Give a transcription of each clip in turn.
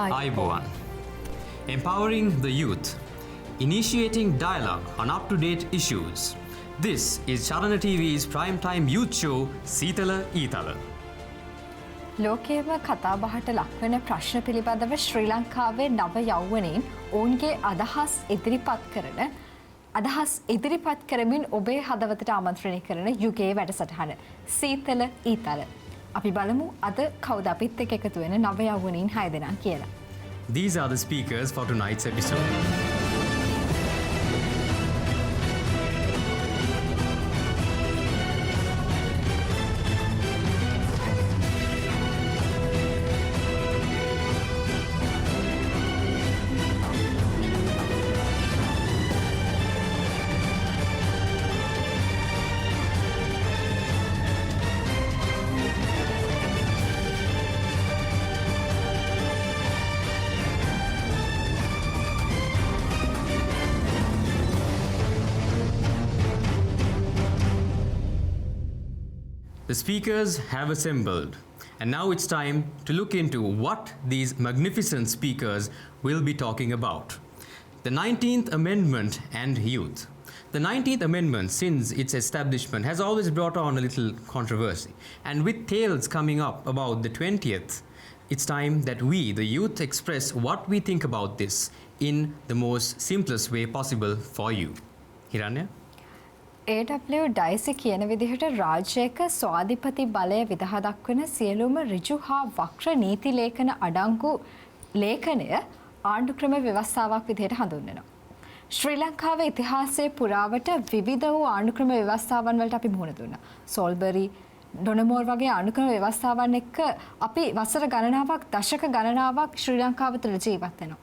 Ayubowan. Empowering the youth. Initiating dialogue on up-to-date issues. This is Charana TV's primetime youth show, Seethala, Eethala. ලෝකයේම කතාබහට ලක්වන ප්‍රශ්න පිළිබඳව ශ්‍රී ලංකාවේ නව යෞවනයින් ඔවුන්ගේ අදහස් ඉදිරිපත් කරමින් ඔබේ හදවතට ආමන්ත්‍රණය කරන යුගයේ වැඩසටහන සීතල ඊතල. අපි බලමු අද කවුද අපිත් එක්ක එකතු වෙන නව යෞවනයින් 6 දෙනා කියලා. These are the speakers for tonight's episode. The speakers have assembled, and now it's time to look into what these magnificent speakers will be talking about. The 19th Amendment and youth. The 19th Amendment, since its establishment, has always brought on a little controversy. And with tales coming up about the 20th, it's time that we, the youth, express what we think about this in the most simplest way possible for you. Hiranya? AW ඩයිසි කියන විදිහට රාජ්‍යයක ස්වාධිපති බලය විදහා දක්වන සියලුම ඍජු හා වක්‍ර නීති ලේඛන අඩංගු ලේඛනය ආණ්ඩුක්‍රම ව්‍යවස්ථාවක් විදිහට හඳුන්වනවා. ශ්‍රී ලංකාවේ ඉතිහාසයේ පුරාවට විවිධ වූ ආණ්ඩුක්‍රම ව්‍යවස්ථාවන් වලට අපි මුහුණ දුන්නා. සෝල්බරි, ඩොනමෝර් වගේ ආණ්ඩුක්‍රම ව්‍යවස්ථාවන් එක්ක අපි වසර ගණනාවක්, දශක ගණනාවක් ශ්‍රී ලංකාව තුළ ජීවත් වෙනවා.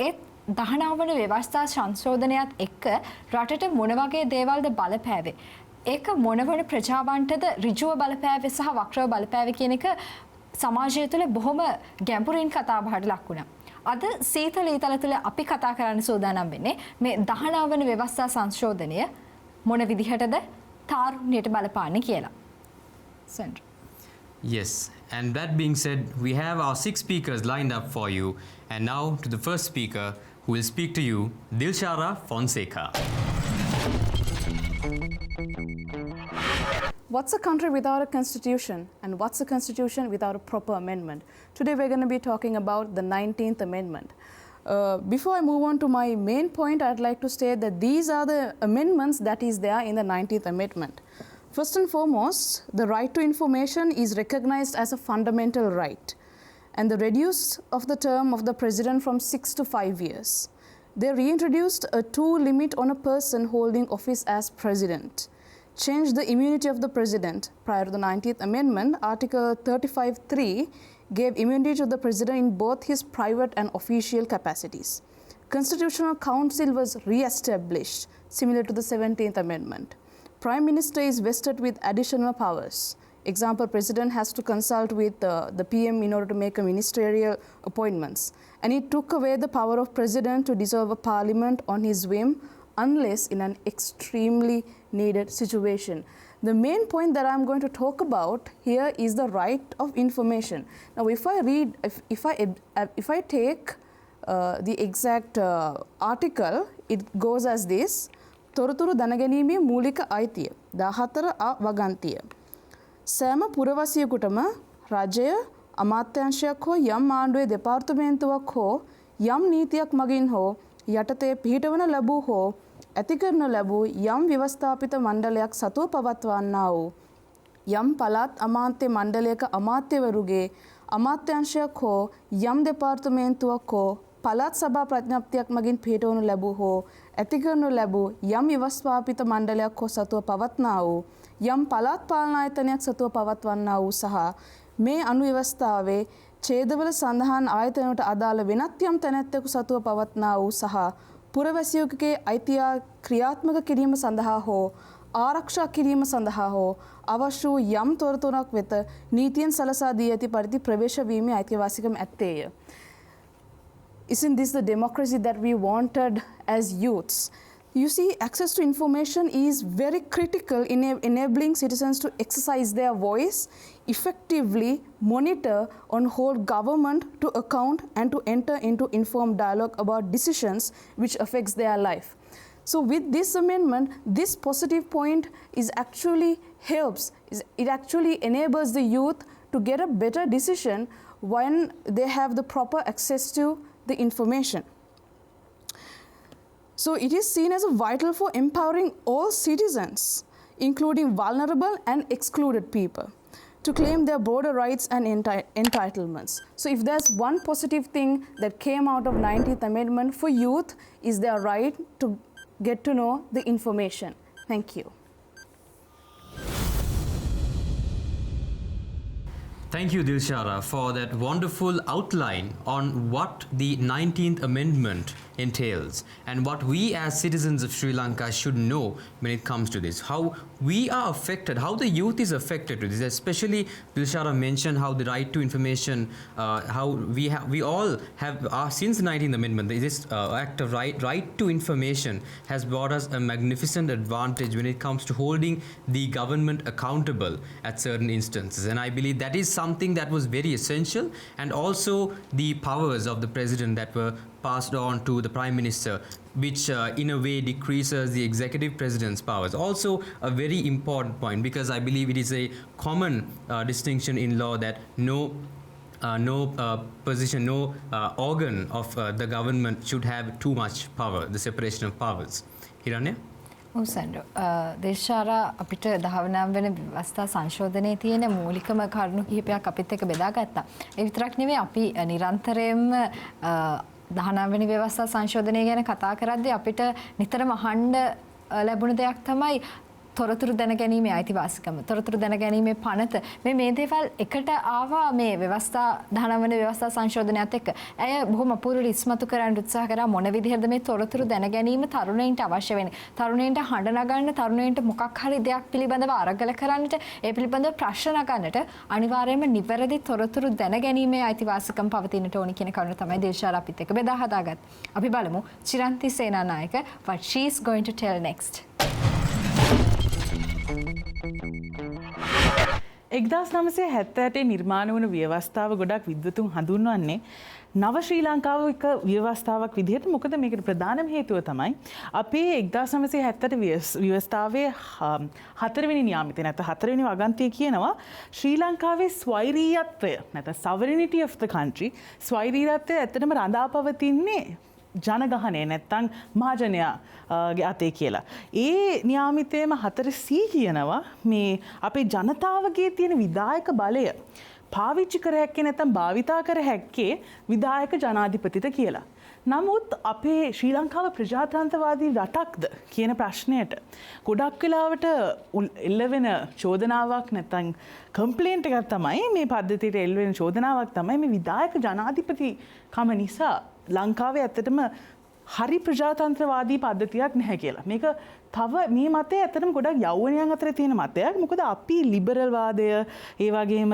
ඒත් 19 වන ව්‍යවස්ථා සංශෝධනයත් එක්ක රටට මොන වගේ දේවල්ද බලපෑවේ? ඒක මොන වන ප්‍රජාවන්ටද ඍජුව බලපෑවේ සහ වක්‍රව බලපෑවේ කියන එක සමාජය තුළ බොහොම ගැඹුරින් කතා බහට ලක් වුණා. අද සීතල ඊතල තුළ අපි කතා කරන්න සූදානම් වෙන්නේ මේ 19 වන ව්‍යවස්ථා සංශෝධනය මොන විදිහටද තාරුණ්‍යයට බලපාන්නේ කියලා. සෙන්ඩ්‍රා. Yes, and that being said, we have our 6 speakers lined up for you. And now to the first speaker who will speak to you, Dilshara Fonseca. What's a country without a constitution, and what's a constitution without a proper amendment? Today we're going to be talking about the 19th Amendment. Before I move on to my main point, I'd like to state that these are the amendments that is there in the 19th Amendment. First and foremost, the right to information is recognized as a fundamental right, and the reduce of the term of the president from 6 to 5 years. They reintroduced a 2 limit on a person holding office as president, changed the immunity of the president. Prior to the 19th Amendment, Article 35(3) gave immunity to the president in both his private and official capacities. Constitutional Council was re-established, similar to the 17th Amendment. Prime Minister is vested with additional powers. Example, President has to consult with the PM in order to make a ministerial appointments. And it took away the power of President to dissolve a parliament on his whim unless in an extremely needed situation. The main point that I'm going to talk about here is the right of information. Now, if I take the exact article, it goes as this. තොරතුරු දැනගැනීමේ මූලික අයිතිය 14 අ වගන්තිය. සෑම පුරවැසියෙකුටම රජය අමාත්‍යාංශයක් හෝ යම් ආණ්ඩුවේ දෙපාර්තමේන්තුවක් හෝ යම් නීතියක් මගින් හෝ යටතේ පිහිටවන ලැබූ හෝ ඇති කරන ලැබූ යම් ව්‍යවස්ථාපිත මණ්ඩලයක් සතුව පවත්වන්නා වූ යම් පළාත් අමාත්‍ය මණ්ඩලයක අමාත්‍යවරුගේ අමාත්‍යාංශයක් හෝ යම් දෙපාර්තමේන්තුවක් හෝ පළාත් සභා ප්‍රඥප්තියක් මගින් පිහිටවනු ලැබූ හෝ ඇති කරනු ලැබූ යම් ව්‍යවස්ථාපිත මණ්ඩලයක් හෝ සතුව පවත්නා වූ යම් පළාත් පාලන ආයතනයක් සතුව පවත්වන්නා වූ සහ මේ අනු ව්‍යවස්ථාවේ ඡේදවල සඳහන් ආයතනවලට අදාළ වෙනත් යම් තැනැත්තෙකු සතුව පවත්නා වූ සහ පුරවැසියෙකුගේ අයිතිය ක්‍රියාත්මක කිරීම සඳහා හෝ ආරක්ෂා කිරීම සඳහා හෝ අවශ්‍ය වූ යම් තොරතුරක් වෙත නීතියෙන් සලසා දී ඇති පරිදි ප්‍රවේශ වීමේ අයිතිවාසිකම ඇත්තේය. Isn't this the democracy that we wanted as youths? You see, access to information is very critical in enabling citizens to exercise their voice, effectively monitor on hold government to account and to enter into informed dialogue about decisions which affects their life. So with this amendment, this positive point is actually helps, it actually enables the youth to get a better decision when they have the proper access to the information. So it is seen as vital for empowering all citizens, including vulnerable and excluded people, to claim their broader rights and entitlements. So if there's one positive thing that came out of 19th Amendment for youth is their right to get to know the information. Thank you. Thank you, Dilshara, for that wonderful outline on what the 19th Amendment entails and what we as citizens of Sri Lanka should know when it comes to this. How we are affected, how the youth is affected to this. Especially, Dilshara mentioned how the right to information, how we all have, since the 19th Amendment, this act of right to information has brought us a magnificent advantage when it comes to holding the government accountable at certain instances. And I believe that is something that was very essential, and also the powers of the president that were passed on to the Prime Minister, which in a way decreases the executive president's powers. Also a very important point, because I believe it is a common distinction in law that no position, no organ of the government should have too much power, the separation of powers. Hiranya? සැන්ඩෝ දේශාරා අපිට 19 වෙනි ව්‍යවස්ථා සංශෝධනයේ තියෙන මූලිකම කරුණු කිහිපයක් අපිත් එක්ක බෙදාගත්තා. ඒ විතරක් නෙවෙයි අපි නිරන්තරයෙන්ම 19 වෙනි ව්‍යවස්ථා සංශෝධනය ගැන කතා කරද්දී අපිට නිතරම අහන්න ලැබුණ දෙයක් තමයි තොරතුරු දැනගැනීමේ අයිතිවාසිකම, තොරතුරු දැනගැනීමේ පනත. මේ දේවල් එකට ආවා මේ ව්‍යවස්ථා 19 වෙනි ව්‍යවස්ථා සංශෝධනයත් එක්ක. ඇය බොහොම අපූර්ව ඉස්මතු කරන්න උත්සාහ කරා මොන විදිහටද මේ තොරතුරු දැනගැනීම තරුණයින්ට අවශ්‍ය වෙන්නේ. තරුණයින්ට හඬ නගන්න, තරුණයින්ට මොකක් හරි දෙයක් පිළිබඳව අරගල කරන්නට, ඒ පිළිබඳව ප්‍රශ්න නගන්නට අනිවාර්යයෙන්ම නිවැරදි තොරතුරු දැනගැනීමේ අයිතිවාසිකම් පවතිනට ඕනි කියන කරුණ තමයි දේශාරා අපිත් එක්ක බෙදා හදාගත්තේ. අපි බලමු චිරන්ති Senanayake what she is going to tell next. 1978 නිර්මාණය වුණු ව්‍යවස්ථාව ගොඩක් විද්වතුන් හඳුන්වන්නේ නව ශ්‍රී ලංකාවක ව්‍යවස්ථාවක් විදිහට. මොකද මේකට ප්‍රධානම හේතුව තමයි අපේ 1978 ව්‍යවස්ථාවේ 4 වෙනි නියාමිතය නැත්නම් 4 වෙනි වගන්තිය කියනවා ශ්‍රී ලංකාවේ ස්වෛරීයත්වය නැත්නම් sovereignty of the country, ස්වෛරීයත්වය ඇත්තටම රඳා පවතින්නේ ජනගහනය නැත්තං මහජනයාගේ අතේ කියලා. ඒ නියාමිතයම 4C කියනවා මේ අපේ ජනතාවගේ තියෙන විධායක බලය පාවිච්චි කර හැක්කේ නැත්තම් භාවිතා කර හැක්කේ විධායක ජනාධිපතිට කියලා. නමුත් අපේ ශ්‍රී ලංකාව ප්‍රජාතන්ත්‍රවාදී රටක්ද කියන ප්‍රශ්නයට ගොඩක් වෙලාවට එල්ලවෙන චෝදනාවක් නැත්තම් කම්ප්ලේන්ට් එකක් තමයි මේ පද්ධතියට එල්ලවෙන චෝදනාවක් තමයි මේ විධායක ජනාධිපති කම නිසා ලංකාවේ ඇත්තටම හරි ප්‍රජාතන්ත්‍රවාදී පද්ධතියක් නැහැ කියලා. මේක තව මේ මතය ඇත්තටම ගොඩක් යෞවනයන් අතර තියෙන මතයක්. මොකද අපි ලිබරල් වාදය, ඒ වගේම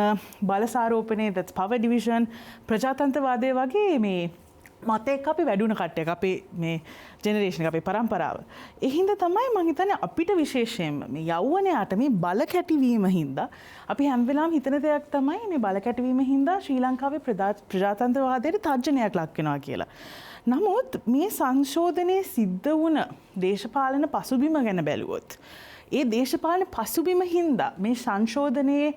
බලසාරෝපණය, that's power division, ප්‍රජාතන්ත්‍රවාදය වගේ මේ මතයක් අපි වැඩුණ කට්ටියක් අපේ මේ ජෙනරේෂන් එක, අපේ පරම්පරාව. ඒ හින්දා තමයි මම හිතන්නේ අපිට විශේෂයෙන්ම මේ යෞවනයාට මේ බල කැටිවීම හින්දා අපි හැම වෙලාවෙම හිතන දෙයක් තමයි මේ බල කැටිවීම හින්දා ශ්‍රී ලංකාවේ ප්‍රජාතන්ත්‍රවාදයට තර්ජනයක් ලක් වෙනවා කියලා. නමුත් මේ සංශෝධනයේ සිද්ධ වුණ දේශපාලන පසුබිම ගැන බැලුවොත් ඒ දේශපාලන පසුබිම හින්දා මේ සංශෝධනයේ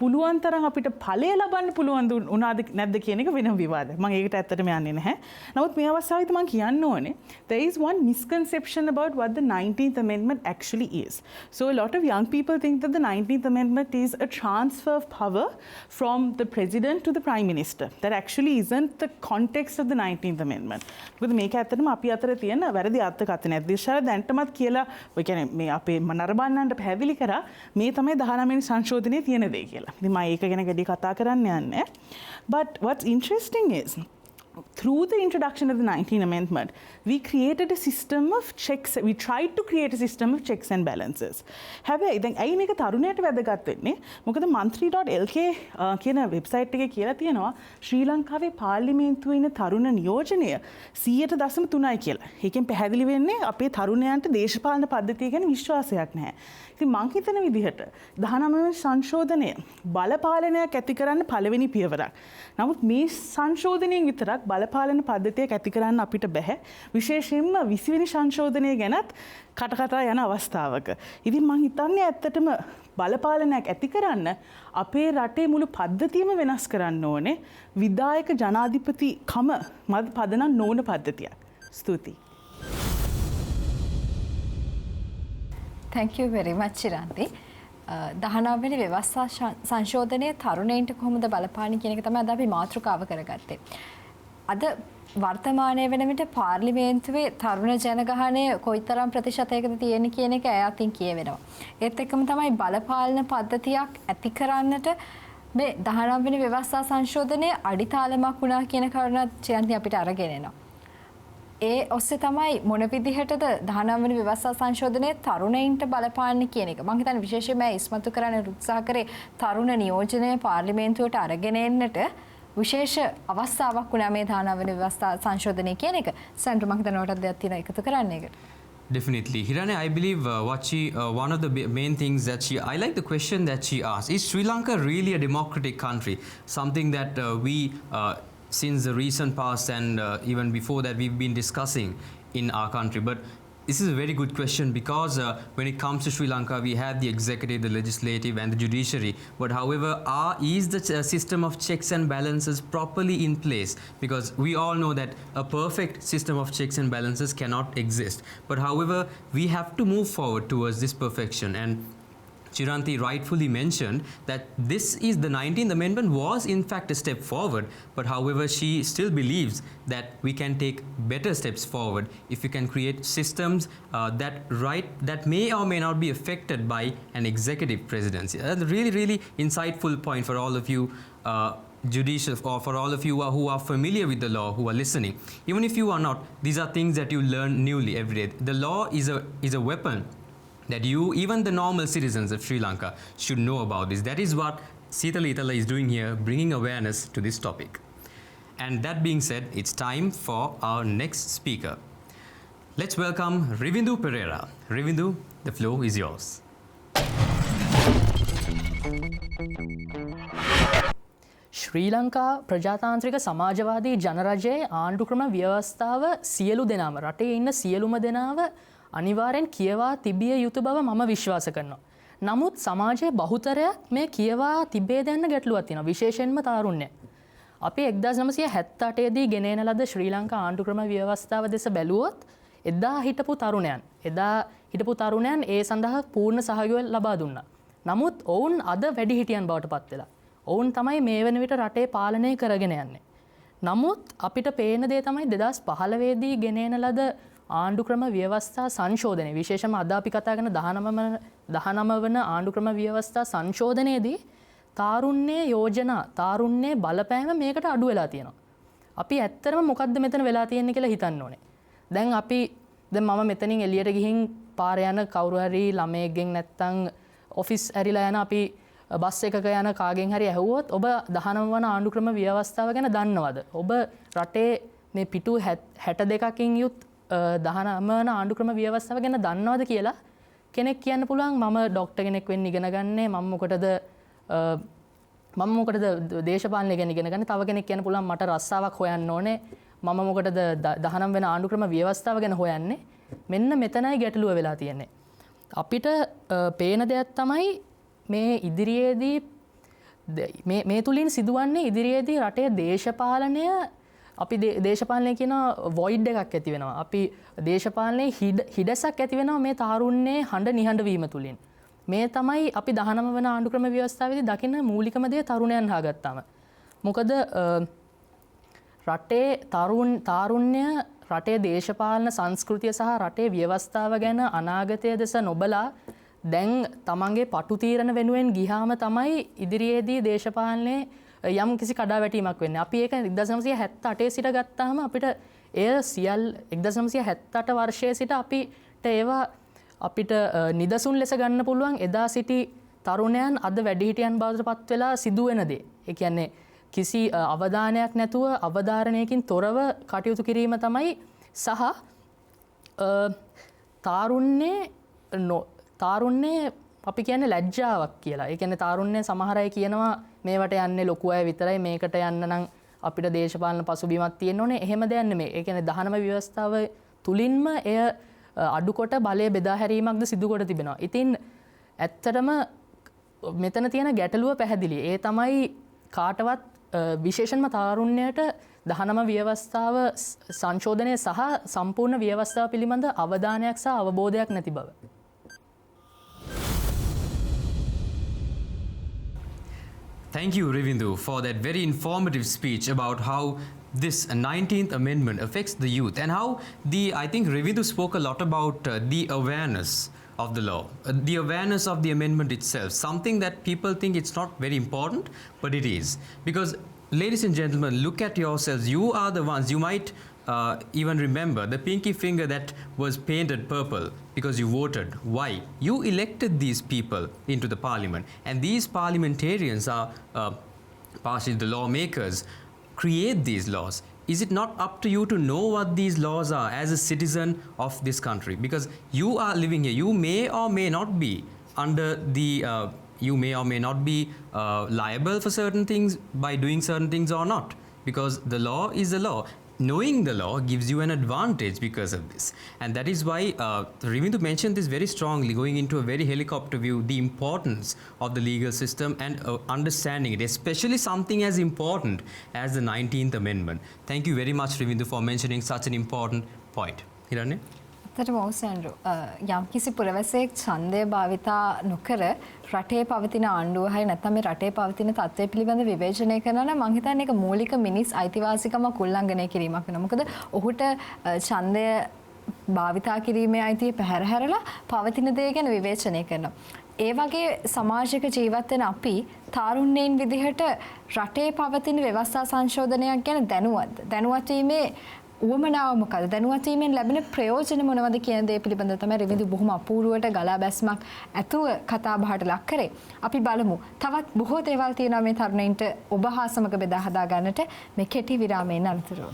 පුළුවන් තරම් අපිට ඵලය ලබන්න පුළුවන් උනාද නැද්ද කියන එක වෙනම විවාදයක්. මම ඒකට ඇත්තටම යන්නේ නැහැ. නමුත් මේ අවස්ථාවේදී මම කියන්න ඕනේ there is one misconception about what the 19th Amendment actually is. So a lot of young people think that the 19th Amendment is a transfer of power from the president to the prime minister. That actually isn't the context of the 19th Amendment. මොකද මේක ඇත්තටම අපි අතර තියෙන වැරදි අර්ථකථනයක්. දේශාල දැන්ටමත් කියලා ඔය කියන්නේ මේ අපේ නරඹන්නන්ට පැහැදිලි කරා මේ තමයි 19 වෙනි සංශෝධනයේ තියෙන දේ කියලා. ඉතින් මම ඒක ගැන වැඩි කතා කරන්න යන්නේ. But what's interesting is through the introduction of the 19th Amendment, we created a system of checks. We tried to create a system of checks and balances. හැබැයි දැන් ඇයි මේක තරුණයට වැදගත් වෙන්නේ? මොකද monthly.lk කියන වෙබ්සයිට් එකේ කියලා තියෙනවා ශ්‍රී ලංකාවේ පාර්ලිමේන්තුවේ ඉන්න තරුණ නියෝජනය 100.3යි කියලා. ඒකෙන් පැහැදිලි වෙන්නේ අපේ තරුණයන්ට දේශපාලන පද්ධතිය ගැන විශ්වාසයක් නැහැ. ඉතින් මං හිතන විදිහට 19 සංශෝධනය බලපාලනයක් ඇති කරන්න පළවෙනි පියවරක්. නමුත් මේ සංශෝධනයෙන් විතරක් බලපාලන පද්ධතියක් ඇති කරන්න අපිට බැහැ. විශේෂයෙන්ම 20 වෙනි සංශෝධනය ගැනත් කටකතා යන අවස්ථාවක. ඉතින් මං හිතන්නේ ඇත්තටම බලපාලනයක් ඇති කරන්න අපේ රටේ මුළු පද්ධතියම වෙනස් කරන්න ඕනේ. විධායක ජනාධිපති කම මත පදනම් නොවන පද්ධතියක්. ස්තුතියි. Thank you very much Chiranti. 19 වෙනි ව්‍යවස්ථා සංශෝධනයේ තරුණයින්ට කොහොමද බලපාන්නේ කියන එක තමයි අද අපි මාතෘකාව කරගත්තේ. අද වර්තමානයේ වෙන විට පාර්ලිමේන්තුවේ තරුණ ජනගහනය කොයිතරම් ප්‍රතිශතයකද තියෙන්නේ කියන එක ඈතින් කියවෙනවා. ඒත් එක්කම තමයි බලපාලන පද්ධතියක් ඇති කරන්නට මේ 19 වෙනි ව්‍යවස්ථා සංශෝධනයේ අඩිතාලමක් වුණා කියන කාරණා Chiranti අපිට අරගෙන එනවා. ඒ ඔස්සේ තමයි මොන විදිහටද 19 වෙනි ව්‍යවස්ථා සංශෝධනයේ තරුණයින්ට බලපාන්නේ කියන එක. මම හිතන්නේ විශේෂයෙන්ම ඉස්මතු කරන්න උත්සාහ කරේ තරුණ නියෝජනය පාර්ලිමේන්තුවට අරගෙන එන්නට විශේෂ අවස්ථාවක් වුණා මේ 19 වෙනි ව්‍යවස්ථා සංශෝධනය කියන එක. සෙන්ටර් මම හිතන්නේ ඔයාලට දෙයක් තියෙනවා එකතු කරන්න ඒකට. Definitely. Hirane, I believe one of the main things that I like the question that she asked. Is Sri Lanka really a democratic country? Something that since the recent past and even before that we've been discussing in our country. But this is a very good question because when it comes to Sri Lanka, we have the executive, the legislative and the judiciary. But however, is the system of checks and balances properly in place? Because we all know that a perfect system of checks and balances cannot exist. But however, we have to move forward towards this perfection. And Chiranti rightfully mentioned that this is the 19th Amendment was in fact a step forward, but however she still believes that we can take better steps forward if we can create systems that may or may not be affected by an executive presidency. That's a really insightful point for all of you judicial or for all of you who are familiar with the law, who are listening. Even if you are not, these are things that you learn newly every day. The law is a weapon that even the normal citizens of Sri Lanka should know about this. That is what Seethala Eethala is doing here, bringing awareness to this topic. And that being said, it's time for our next speaker. Let's welcome Rivindu Pereira. Rivindu, the floor is yours. ශ්‍රී ලංකා ප්‍රජාතාන්ත්‍රික සමාජවාදී ජනරජයේ ආණ්ඩුක්‍රම ව්‍යවස්ථාව සියලු දෙනාම රටේ ඉන්න සියලුම දෙනාව අනිවාර්යෙන් කියවා තිබිය යුතු බව මම විශ්වාස කරනවා. නමුත් සමාජයේ බහුතරයක් මේ කියවා තිබේ දැන්න ගැටලුවක් තියෙනවා. විශේෂයෙන්ම තාරුණ්‍ය. අපි 1978 දී ගෙනෙන ලද ශ්‍රී ලංකා ආණ්ඩුක්‍රම ව්‍යවස්ථාව දෙස බැලුවොත් එදා හිටපු තරුණයන් ඒ සඳහා පූර්ණ සහයෝගය ලබා දුන්නා. නමුත් ඔවුන් අද වැඩිහිටියන් බවට පත් වෙලා. ඔවුන් තමයි මේ වෙන විට රටේ පාලනය කරගෙන යන්නේ. නමුත් අපිට පේන දේ තමයි 2015 දී ගෙනෙන ලද ආණ්ඩුක්‍රම ව්‍යවස්ථා සංශෝධනය විශේෂම අද අපි කතා කරන 19 වන ආණ්ඩුක්‍රම ව්‍යවස්ථා සංශෝධනයේදී තාරුණ්‍යයේ යෝජනා තාරුණ්‍යයේ බලපෑම මේකට අඩු වෙලා තියෙනවා. අපි ඇත්තටම මොකද්ද මෙතන වෙලා තියෙන්නේ කියලා හිතන්න ඕනේ. දැන් මම මෙතනින් එළියට ගිහින් පාරේ යන කවුරු හරි ළමයෙක්ගෙන් නැත්තම් ඔෆිස් ඇරිලා යන අපි බස් එකක යන කාගෙන් හරි ඇහුවොත් ඔබ 19 වන ආණ්ඩුක්‍රම ව්‍යවස්ථාව ගැන දන්නවද? ඔබ රටේ මේ පිටු 62කින් යුත් 19 වන ආණ්ඩුක්‍රම ව්‍යවස්ථාව ගැන දන්නවද කියලා කෙනෙක් කියන්න පුළුවන්. මම ඩොක්ටර් කෙනෙක් වෙන්න ඉගෙන ගන්නේ මම මොකටද දේශපාලනය ගැන ඉගෙන ගන්න. තව කෙනෙක් කියන්න පුළුවන් මට රස්සාවක් හොයන්න ඕනේ. මම මොකටද 19 වෙන ආණ්ඩුක්‍රම ව්‍යවස්ථාව ගැන හොයන්නේ. මෙන්න මෙතනයි ගැටලුව වෙලා තියෙන්නේ. අපිට පේන දෙයක් තමයි මේ ඉදිරියේදී මේ තුලින් සිදුවන්නේ ඉදිරියේදී රටේ දේශපාලනය අපි දේශපාලනය කියන void එකක් ඇති වෙනවා. අපි දේශපාලනයේ හිඩසක් ඇති වෙනවා මේ තාරුණ්‍යයේ හඬ නිහඬ වීම තුලින්. මේ තමයි අපි 19 වන ආණ්ඩුක්‍රම ව්‍යවස්ථාවේදී දකින්න මූලිකම දේ තරුණයන් හාගත්තාම. මොකද රටේ තාරුණ්‍ය රටේ දේශපාලන සංස්කෘතිය සහ රටේ ව්‍යවස්ථාව ගැන අනාගතය දෙස නොබලා දැන් තමන්ගේ පටු තීරණ වෙනුවෙන් ගියාම තමයි ඉදිරියේදී දේශපාලනයේ යම් කිසි කඩාවැටීමක් වෙන්නේ. අපි ඒක 1978 සිට ගත්තාම අපිට එය සියල් 1978 වර්ෂයේ සිට අපිට ඒවා අපිට නිදසුන් ලෙස ගන්න පුළුවන් එදා සිටි තරුණයන් අද වැඩිහිටියන් බවට පත් වෙලා සිදුවෙන දේ. ඒ කියන්නේ කිසි අවධානයක් නැතුව අවධාරණයකින් තොරව කටයුතු කිරීම තමයි සහ තාරුණ්‍යයේ අපි කියන්නේ ලැජ්ජාවක් කියලා. ඒ කියන්නේ තාරුණ්‍ය සමහර අය කියනවා මේවට යන්නේ ලොකු අය විතරයි මේකට යන්න නම් අපිට දේශපාලන පසුබිමක් තියෙන්න ඕනේ. එහෙම දෙයක් නෙමෙයි. ඒ කියන්නේ 19 ව්‍යවස්ථාව තුලින්ම එය අඩුකොට බලය බෙදා හැරීමක්ද සිදු කොට තිබෙනවා. ඉතින් ඇත්තටම මෙතන තියෙන ගැටලුව පැහැදිලි. ඒ තමයි කාටවත් විශේෂයෙන්ම තාරුණ්‍යයට 19 ව්‍යවස්ථාව සංශෝධනය සහ සම්පූර්ණ ව්‍යවස්ථාව පිළිබඳ අවධානයක් සහ අවබෝධයක් නැති බව. Thank you, Revindu, for that very informative speech about how this 19th Amendment affects the youth and how I think Revindu spoke a lot about the awareness of the law, the awareness of the amendment itself, something that people think it's not very important, but it is. Because, ladies and gentlemen, look at yourselves. You are the ones, you might even remember the pinky finger that was painted purple because you voted. Why? You elected these people into the parliament, and these parliamentarians are partially the lawmakers, create these laws. Is it not up to you to know what these laws are as a citizen of this country? Because you are living here. You may or may not be under the you may or may not be liable for certain things by doing certain things or not, because the law is the law. Knowing the law gives you an advantage because of this, and that is why Revindu mentioned this very strongly, going into a very helicopter view, the importance of the legal system and understanding it, especially something as important as the 19th Amendment. Thank you very much, Revindu, for mentioning such an important point. Hiranya? ඇත්තටම ඔව් සෑන්ඩ්‍රෝ යම්කිසි පුරවැසියෙක් ඡන්දය භාවිතා නොකර රටේ පවතින ආණ්ඩුව හරි නැත්නම් මේ රටේ පවතින තත්ත්වය පිළිබඳ විවේචනය කරනවා නම් මම හිතන්නේ ඒක මූලික මිනිස් අයිතිවාසිකමක් උල්ලංඝනය කිරීමක් වෙනවා. මොකද ඔහුට ඡන්දය භාවිතා කිරීමේ අයිතිය පැහැර හැරලා පවතින දේ ගැන විවේචනය කරනවා. ඒ වගේ සමාජයක ජීවත් වෙන අපි තාරුණ්‍යයන් විදිහට රටේ පවතින ව්‍යවස්ථා සංශෝධනයක් ගැන දැනුවත් වීමේ උවමනාව මොකද? දැනුවත් වීමෙන් ලැබෙන ප්‍රයෝජන මොනවද කියන දේ පිළිබඳව තමයි රෙවිදු බොහොම අපූර්වවට ගලා බැස්මක් ඇතුව කතා බහට ලක් කරේ. අපි බලමු. තවත් බොහෝ දේවල් තියෙනවා මේ තරුණයින්ට ඔබ හා සමග බෙදා හදා ගන්නට මේ කෙටි විරාමයෙන් අනතුරුව.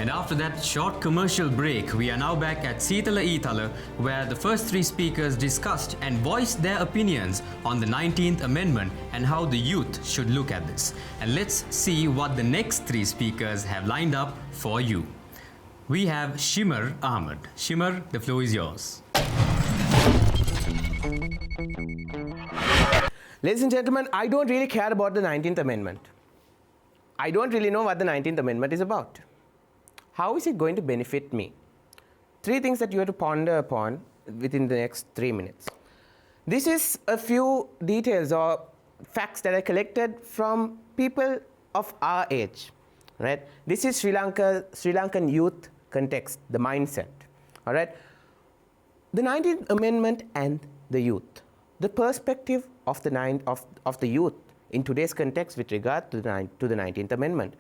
And after that short commercial break, we are now back at Seethala Eethala, where the first three speakers discussed and voiced their opinions on the 19th Amendment and how the youth should look at this. And let's see what the next three speakers have lined up for you. We have Shimar Ahmed. Shimar, the floor is yours. Ladies and gentlemen, I don't really care about the 19th Amendment. I don't really know what the 19th Amendment is about. How is it going to benefit me? Three things that you have to ponder upon within the next 3 minutes. This is a few details or facts that I collected from people of our age, right? This is Sri Lankan youth context, the mindset, all right? The 19th Amendment and the youth. The perspective of the youth in today's context with regard to the 19th Amendment.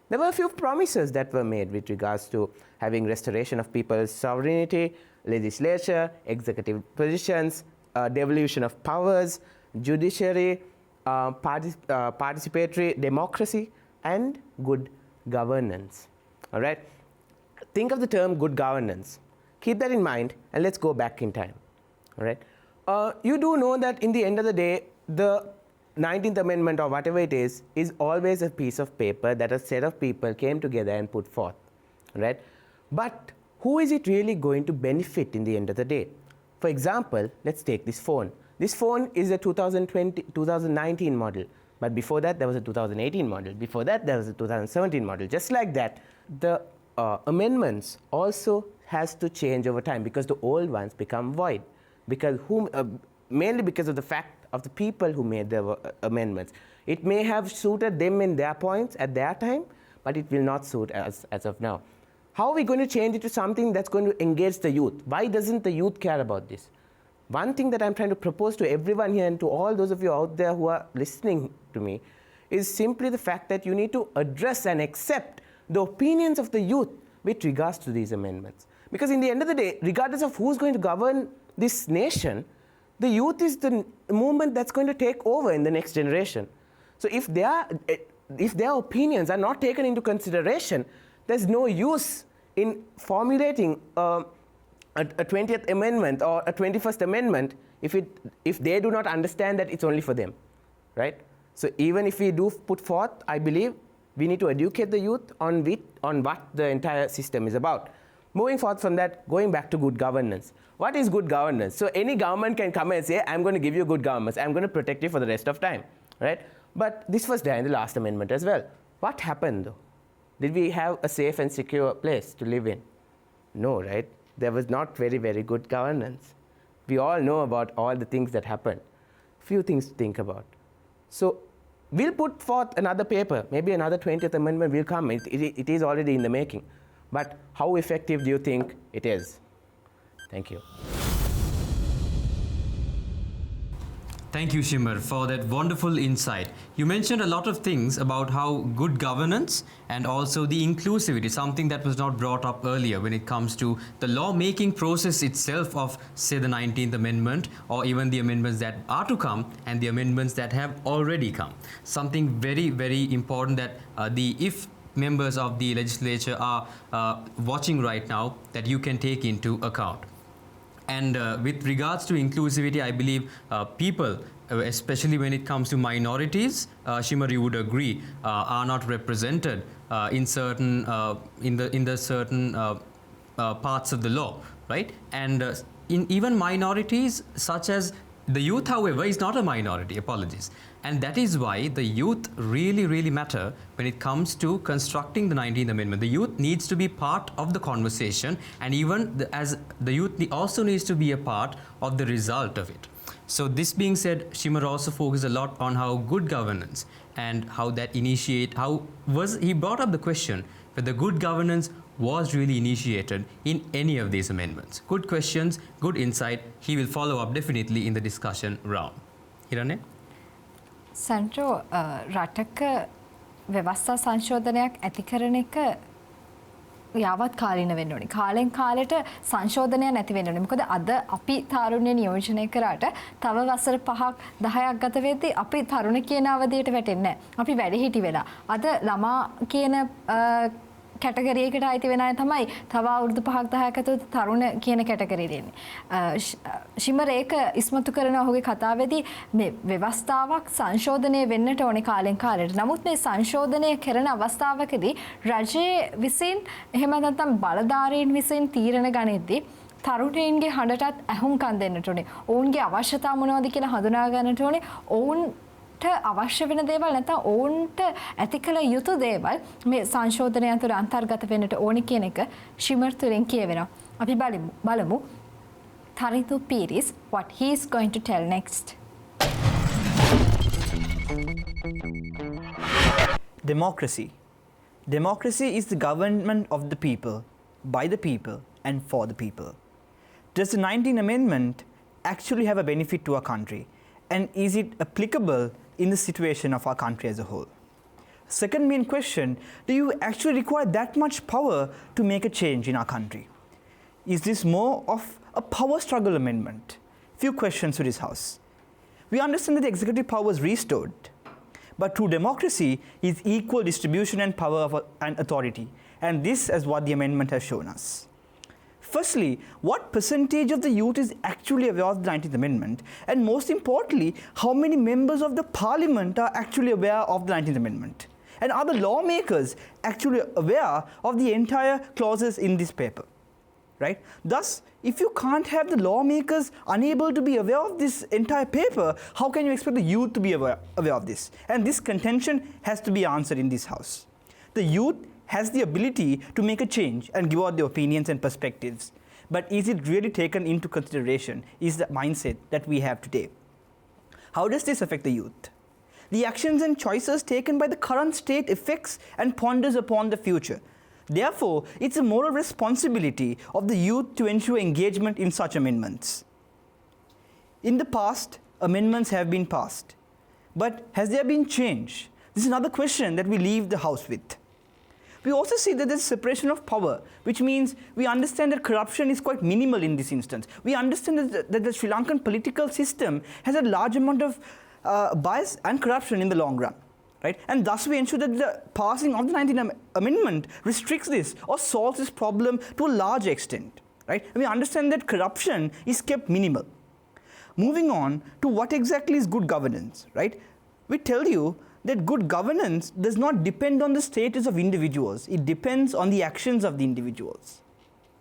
There were a few promises that were made with regards to having restoration of people's sovereignty, legislature, executive positions, devolution of powers, judiciary, participatory democracy, and good governance. All right? Think of the term good governance. Keep that in mind, and let's go back in time. All right? You do know that in the end of the day, the 19th Amendment or whatever it is always a piece of paper that a set of people came together and put forth, right? But who is it really going to benefit in the end of the day? For example, let's take this phone. This phone is a 2019 model, but before that there was a 2018 model. Before that there was a 2017 model. Just like that, the amendments also has to change over time because the old ones become void. Because mainly because of the fact of the people who made the amendments. It may have suited them in their points at their time, but it will not suit as of now. How are we going to change it to something that's going to engage the youth? Why doesn't the youth care about this? One thing that I'm trying to propose to everyone here and to all those of you out there who are listening to me is simply the fact that you need to address and accept the opinions of the youth with regards to these amendments. Because in the end of the day, regardless of who's going to govern this nation, the youth is the movement that's going to take over in the next generation. So if their opinions are not taken into consideration, there's no use in formulating a 20th Amendment or a 21st Amendment if they do not understand that it's only for them, right? So even if we do put forth, I believe we need to educate the youth on what the entire system is about. Moving forth from that, going back to good governance. What is good governance? So any government can come and say, I'm going to give you good governance. I'm going to protect you for the rest of time, right? But this was there in the last amendment as well. What happened though? Did we have a safe and secure place to live in? No, right? There was not very, very good governance. We all know about all the things that happened. Few things to think about. So we'll put forth another paper. Maybe another 20th Amendment will come. It is already in the making. But how effective do you think it is? Thank you. Thank you, Shimmer, for that wonderful insight. You mentioned a lot of things about how good governance and also the inclusivity, something that was not brought up earlier when it comes to the lawmaking process itself of, say, the 19th Amendment or even the amendments that are to come and the amendments that have already come. Something very, very important that if members of the legislature are watching right now, that you can take into account. And with regards to inclusivity, I believe people, especially when it comes to minorities, Shimmer, you would agree, are not represented in certain certain parts of the law, right? And in even minorities such as the youth, however, is not a minority. Apologies. And that is why the youth really, really matter when it comes to constructing the 19th Amendment. The youth needs to be part of the conversation, and even as the youth also needs to be a part of the result of it. So this being said, Shimmer also focused a lot on how good governance and how that he brought up the question whether good governance was really initiated in any of these amendments. Good questions, good insight. He will follow up definitely in the discussion round. Hirane? සන්ට්‍රෝ රටක ව්‍යවස්ථා සංශෝධනයක් ඇති කරන එක යාවත් කාලීන වෙන්න ඕනේ. කාලෙන් කාලෙට සංශෝධනයක් නැති වෙන්න ඕනේ. මොකද අද අපි තරුණය නියෝජනය කරාට තව වසර 5ක් 10ක් ගත වෙද්දී අපි තරුණ කියන අවධියට වැටෙන්නේ නැහැ. අපි වැඩිහිටි වෙලා. අද ළමා කියන කැටගරි එකට අයිති වෙන අය තමයි තව අවුරුදු 5ක් 10ක් ඇතුළත තරුණ කියන කැටගරියට එන්නේ. ශිමර් ඒක ඉස්මතු කරන ඔහුගේ කතාවේදී මේ ව්‍යවස්ථාවක් සංශෝධනය වෙන්නට ඕනේ කාලෙන් කාලයට. නමුත් මේ සංශෝධනය කරන අවස්ථාවකදී රජයේ විසින් එහෙම නැත්නම් බලධාරීන් විසින් තීරණ ගනිද්දී තරුණයින්ගේ හඬටත් ඇහුම්කන් දෙන්නට ඕනේ. ඔවුන්ගේ අවශ්‍යතා මොනවද කියලා හඳුනා ගන්නට ඕනේ. ඔවුන්ට අවශ්‍ය වෙන දේවල් නැත්නම් ඔවුන්ට ඇති කළ යුතු දේවල් මේ සංශෝධනය තුළ අන්තර්ගත වෙන්නට ඕනි කියන එක ශිමර් තුලින් කියවෙනවා. අපි බලමු Taritu Piris what he is going to tell next. Democracy. Democracy is the government of the people, by the people, and for the people. Does the 19th Amendment actually have a benefit to our country? And is it applicable in the situation of our country as a whole? Second main question, do you actually require that much power to make a change in our country? Is this more of a power struggle amendment? Few questions to this House. We understand that the executive power was restored, but true democracy is equal distribution and power and authority, and this is what the amendment has shown us. Firstly, what percentage of the youth is actually aware of the 19th Amendment? And most importantly, how many members of the parliament are actually aware of the 19th Amendment? And are the lawmakers actually aware of the entire clauses in this paper? Right? Thus, if you can't have the lawmakers unable to be aware of this entire paper, how can you expect the youth to be aware of this? And this contention has to be answered in this House. The youth has the ability to make a change and give out their opinions and perspectives. But is it really taken into consideration is the mindset that we have today. How does this affect the youth? The actions and choices taken by the current state affects and ponders upon the future. Therefore, it's a moral responsibility of the youth to ensure engagement in such amendments. In the past, amendments have been passed. But has there been change? This is another question that we leave the House with. We also see that there's separation of power, which means we understand that corruption is quite minimal in this instance. We understand that the Sri Lankan political system has a large amount of bias and corruption in the long run. Right? And thus we ensure that the passing of the 19th Amendment restricts this or solves this problem to a large extent. Right? And we understand that corruption is kept minimal. Moving on to what exactly is good governance, right? We tell you that good governance does not depend on the status of individuals. It depends on the actions of the individuals,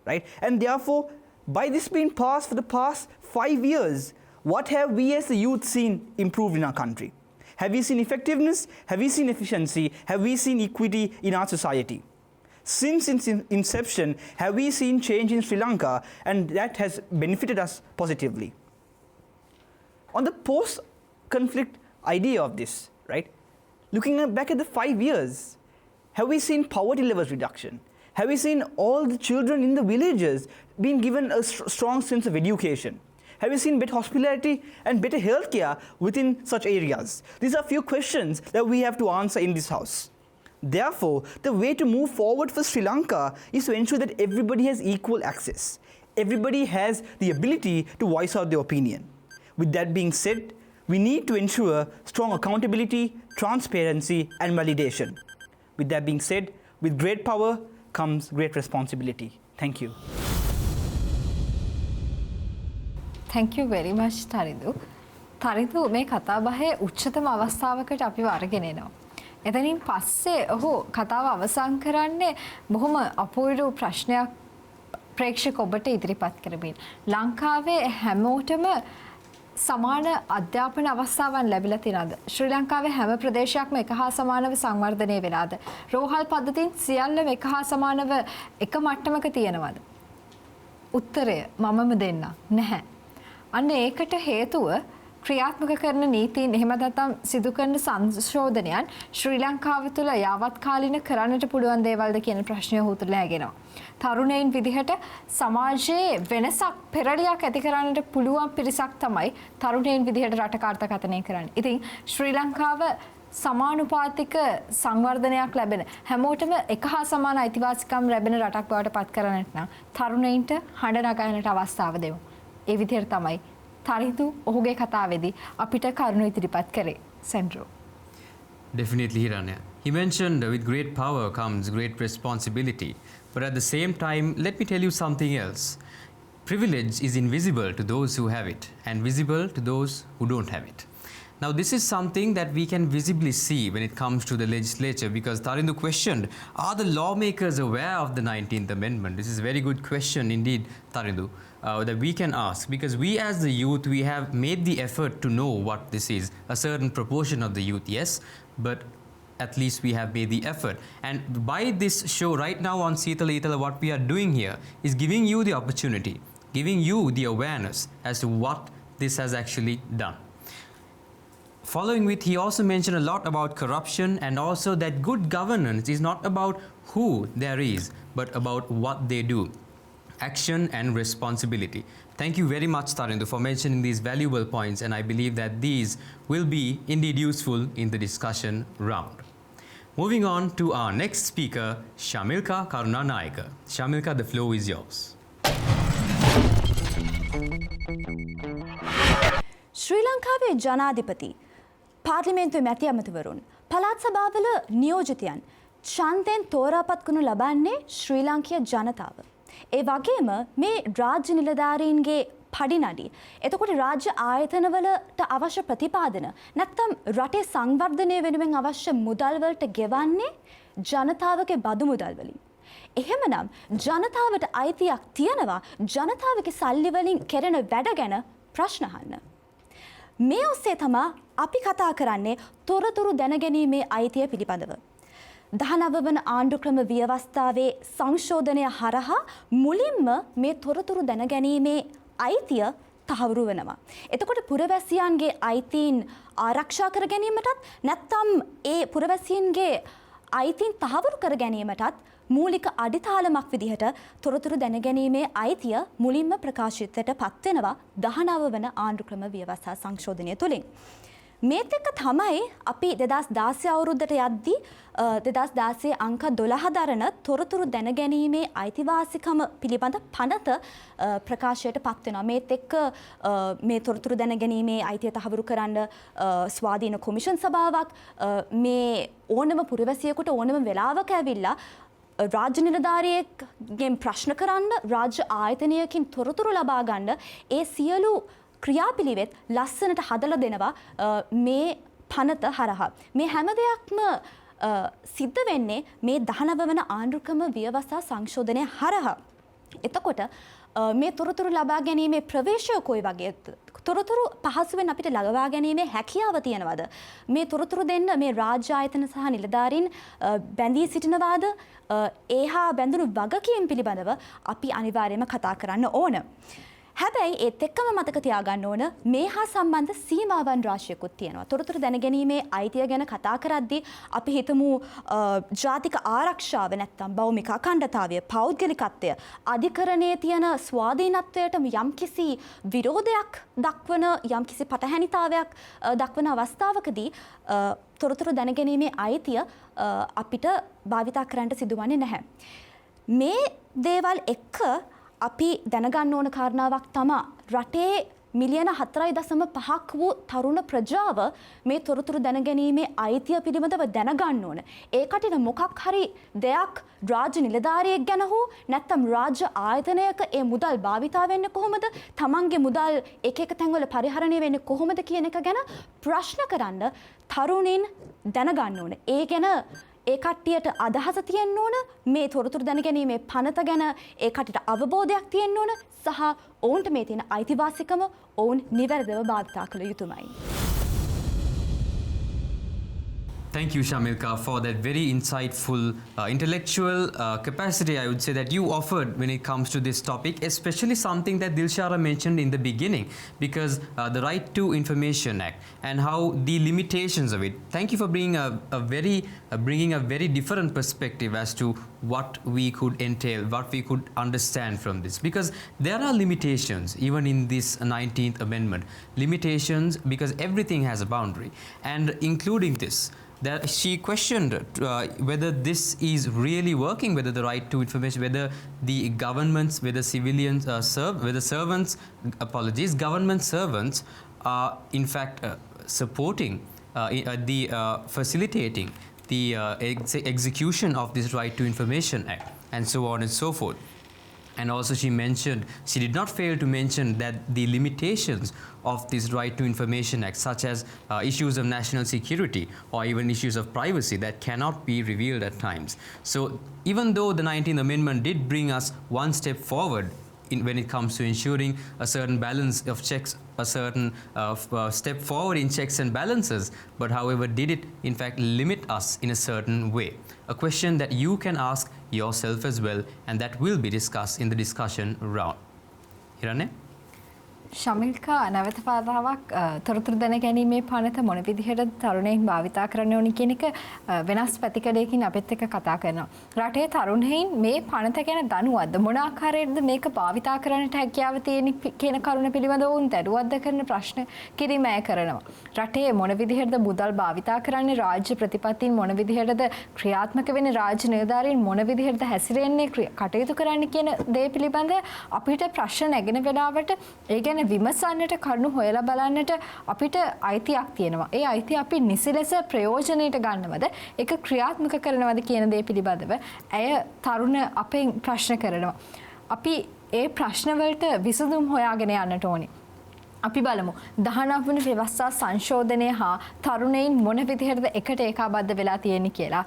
right? And therefore, by this being passed for the past 5 years, what have we as the youth seen improved in our country? Have we seen effectiveness? Have we seen efficiency? Have we seen equity in our society? Since its inception, have we seen change in Sri Lanka, and that has benefited us positively. On the post-conflict idea of this, right? Looking back at the 5 years, have we seen poverty levels reduction? Have we seen all the children in the villages being given a strong sense of education? Have we seen better hospitality and better healthcare within such areas? These are few questions that we have to answer in this house. Therefore, the way to move forward for Sri Lanka is to ensure that everybody has equal access. Everybody has the ability to voice out their opinion. With that being said, we need to ensure strong accountability, transparency, and validation. With that being said, with great power comes great responsibility. Thank you. Thank you very much, Tarindu. Tarindu මේ කතාබහේ උච්චතම අවස්ථාවකට අපිව අරගෙන එනවා. එතනින් පස්සේ ඔහු කතාව අවසන් කරන්නේ බොහොම අපූර්ව ප්‍රශ්නයක් ප්‍රේක්ෂක ඔබට ඉදිරිපත් කරමින්. ලංකාවේ හැමෝටම සමාන අධ්‍යාපන අවස්ථාවන් ලැබිලා තියෙනවද? ශ්‍රී ලංකාවේ හැම ප්‍රදේශයක්ම එක හා සමානව සංවර්ධනය වෙලාද? රෝහල් පද්ධතින් සියල්ලම එක හා සමානව එක මට්ටමක තියෙනවද? උත්තරය මමම දෙන්න නැහැ. අන්න ඒකට හේතුව ක්‍රියාත්මක කරන නීතීන් එහෙම නැත්නම් සිදු කරන සංශෝධනයන් ශ්‍රී ලංකාව තුළ යාවත්කාලින කරන්නට පුළුවන් දේවල්ද කියන ප්‍රශ්නය උතුරලා හැගෙනවා. තරුණයින් විදිහට සමාජයේ වෙනසක් පෙරලියක් ඇති කරන්නට පුළුවන් පිරිසක් තමයි තරුණයින් විදිහට රටක අර්ථකථනය කරන්නේ. ඉතින් ශ්‍රී ලංකාව සමානුපාතික සංවර්ධනයක් ලැබෙන හැමෝටම එක හා සමාන අයිතිවාසිකම් ලැබෙන රටක් බවට පත් කරන්නට නම් තරුණයින්ට හඬ නගන්නට අවස්ථාව දෙමු. ඒ විදිහට තමයි Tarindu ඔහුගේ කතාවේදී අපිට කරුණු ඉදිරිපත් කරේ. Sandro. Definitely, Hiranya. He mentioned with great power comes great responsibility. But at the same time, let me tell you something else. Privilege is invisible to those who have it and visible to those who don't have it. Now, this is something that we can visibly see when it comes to the legislature, because Tarindu questioned, are the lawmakers aware of the 19th Amendment? This is a very good question indeed, Tarindu, that we can ask, because we as the youth, we have made the effort to know what this is. A certain proportion of the youth, yes, but at least we have made the effort. And by this show right now on Seethala, Eethala, what we are doing here is giving you the opportunity, giving you the awareness as to what this has actually done. Following with, he also mentioned a lot about corruption and also that good governance is not about who there is, but about what they do. Action and responsibility. Thank you very much, Tarindu, for mentioning these valuable points, and I believe that these will be indeed useful in the discussion round. Moving on to our next speaker, Shamilka Karunanayaka. Shamilka, the floor is yours. ශ්‍රී ලංකාවේ ජනාධිපති පාර්ලිමේන්තුවේ මැති ඇමතිවරුන් පළාත් සභාවල නියෝජිතයන් ඡන්දයෙන් තෝරාපත් කරනු ලබන්නේ ශ්‍රී ලාංකීය ජනතාව. ඒ වගේම මේ රාජ්‍ය නිලධාරීන්ගේ පඩිනඩි එතකොට රාජ්‍ය ආයතනවලට අවශ්‍ය ප්‍රතිපාදන නැත්නම් රටේ සංවර්ධනය වෙනුවෙන් අවශ්‍ය මුදල් වලට ගෙවන්නේ ජනතාවගේ බදු මුදල් වලින්. එහෙමනම් ජනතාවට අයිතියක් තියනවා ජනතාවගේ සල්ලි වලින් කෙරෙන වැඩ ගැන ප්‍රශ්න අහන්න. මේ ඔස්සේ තමයි අපි කතා කරන්නේ තොරතුරු දැනගැනීමේ අයිතිය පිළිබඳව. 19 වන ආණ්ඩුක්‍රම ව්‍යවස්ථාවේ සංශෝධනය හරහා මුලින්ම මේ තොරතුරු දැනගැනීමේ අයිතිය තහවුරු වෙනවා. එතකොට පුරවැසියන්ගේ අයිතීන් ආරක්ෂා කර ගැනීමටත් නැත්නම් ඒ පුරවැසියන්ගේ අයිතීන් තහවුරු කර ගැනීමටත් මූලික අඩිතාලමක් විදිහට තොරතුරු දැනගැනීමේ අයිතිය මුලින්ම ප්‍රකාශිතයට පත්වෙනවා 19 වන ආණ්ඩුක්‍රම ව්‍යවස්ථා සංශෝධනය තුළින්. මේත් එක්ක තමයි අපි 2016 අවුරුද්දට යද්දී 2016 අංක 12 දරන තොරතුරු දැනගැනීමේ අයිතිවාසිකම පිළිබඳ පනත ප්‍රකාශයට පත් වෙනවා. මේත් එක්ක මේ තොරතුරු දැනගැනීමේ අයිතිය තහවුරු කරන්න ස්වාධීන කොමිෂන් සභාවක් මේ ඕනම පුරවැසියෙකුට ඕනම වෙලාවක ඇවිල්ලා රාජ්‍ය නිලධාරියෙක්ගෙන් ප්‍රශ්න කරන්න රාජ්‍ය ආයතනයකින් තොරතුරු ලබා ගන්න ඒ සියලු ක්‍රියාපිළිවෙත් ලස්සනට හදලා දෙනවා මේ පනත හරහා. මේ හැම දෙයක්ම සිද්ධ වෙන්නේ මේ 19 වන ආණ්ඩුක්‍රම ව්‍යවස්ථා සංශෝධනය හරහා. එතකොට මේ තොරතුරු ලබා ගැනීමේ ප්‍රවේශය කොයි වගේ තොරතුරු පහසුවෙන් අපිට ලබා ගැනීමේ හැකියාව තියෙනවද? මේ තොරතුරු දෙන්න මේ රාජ්‍ය ආයතන සහ නිලධාරීන් බැඳී සිටිනවාද? ඒහා බැඳුණු වගකීම් පිළිබඳව අපි අනිවාර්යයෙන්ම කතා කරන්න ඕන. හැබැයි ඒත් එක්කම මතක තියාගන්න ඕන මේ හා සම්බන්ධ සීමාවන් රාශියකුත් තියෙනවා. තොරතුරු දැනගැනීමේ අයිතිය ගැන කතා කරද්දී අපි හිතමු ජාතික ආරක්ෂාව නැත්තම් භෞමික අඛණ්ඩතාවය, පෞද්ගලිකත්වය, අධිකරණයේ තියෙන ස්වාධීනත්වයට යම්කිසි විරෝධයක් දක්වන යම්කිසි පටහැනිතාවයක් දක්වන අවස්ථාවකදී තොරතුරු දැනගැනීමේ අයිතිය අපිට භාවිතා කරන්න සිදුවන්නේ නැහැ. මේ දේවල් එක්ක අපි දැනගන්න ඕන කාරණාවක් තමා රටේ මිලියන 4.5ක් වූ තරුණ ප්‍රජාව මේ තොරතුරු දැනගැනීමේ අයිතිය පිළිබඳව දැනගන්න ඕන. ඒකට මොකක් හරි දෙයක් රාජ්‍ය නිලධාරියෙක් ගැන හෝ නැත්නම් රාජ්‍ය ආයතනයක ඒ මුදල් භාවිතා වෙන්නේ කොහොමද? තමන්ගේ මුදල් එක තැන්වල පරිහරණය වෙන්නේ කොහොමද කියන එක ගැන ප්‍රශ්න කරන්න තරුණින් දැනගන්න ඕන. ඒ ගැන ඒ කට්ටියට අදහස තියෙන්න ඕන, මේ තොරතුරු දැනගැනීමේ පනත ගැන ඒ කට්ටියට අවබෝධයක් තියෙන්න ඕන සහ ඔවුන්ට මේ තියෙන අයිතිවාසිකම ඔවුන් නිවැරදිව භාවිතා කළ යුතුමයි. Thank you, Shamilka, for that very insightful intellectual capacity, I would say, that you offered when it comes to this topic, especially something that Dilshara mentioned in the beginning, because the Right to Information Act and how the limitations of it. Thank you for bringing a very different perspective as to what we could entail, what we could understand from this, because there are limitations even in this 19th Amendment. Limitations because everything has a boundary, and including this. That she questioned whether this is really working, whether the right to information, whether the governments, whether civilians whether servants, government servants are in fact supporting facilitating the execution of this Right to Information Act, and so on and so forth. And also she did not fail to mention that the limitations of this Right to Information Act, such as issues of national security or even issues of privacy, that cannot be revealed at times. So even though the 19th Amendment did bring us one step forward when it comes to ensuring a certain balance of checks, a certain step forward in checks and balances, but however did it in fact limit us in a certain way? A question that you can ask yourself as well, and that will be discussed in the discussion round. Hiranne? ශමිල්කා නැවත පාදාවක් තොරතුරු දැනගැනීමේ පනත මොන විදිහට තරුණයින් භාවිතා කරන්න ඕනි කියන එක වෙනස් පැතිකඩයකින් අපිත් එක්ක කතා කරනවා. රටේ තරුණයින් මේ පනත ගැන දනුවත්ද? මොන ආකාරයකද මේක භාවිතා කරන්නට හැකියාව තියෙන කියන කරුණ පිළිබඳව වුන් දඩුවත්ද කරන ප්‍රශ්න කිරීම කරනවා. රටේ මොන විදිහටද මුදල් භාවිතා කරන්නේ? රාජ්‍ය ප්‍රතිපත්තීන් මොන විදිහටද ක්‍රියාත්මක වෙන්නේ? රාජ්‍ය නිලධාරීන් මොන විදිහටද හැසිරෙන්නේ කටයුතු කරන්නේ කියන දේ පිළිබඳ අපිට ප්‍රශ්න නැගෙන වෙලාවට ඒ ගැන විමසන්නට කරුණු හොයලා බලන්නට අපිට අයිතියක් තියෙනවා. ඒ අයිතිය අපි නිසි ලෙස ප්‍රයෝජනයට ගන්නවද? ඒක ක්‍රියාත්මක කරනවද කියන දේ පිළිබඳව ඇය තරුණ අපෙන් ප්‍රශ්න කරනවා. අපි ඒ ප්‍රශ්න වලට විසඳුම් හොයාගෙන යන්නට ඕනේ. අපි බලමු 19 වන ව්‍යවස්ථා සංශෝධනය හා තරුණයින් මොන විදිහටද එකට ඒකාබද්ධ වෙලා තියෙන්නේ කියලා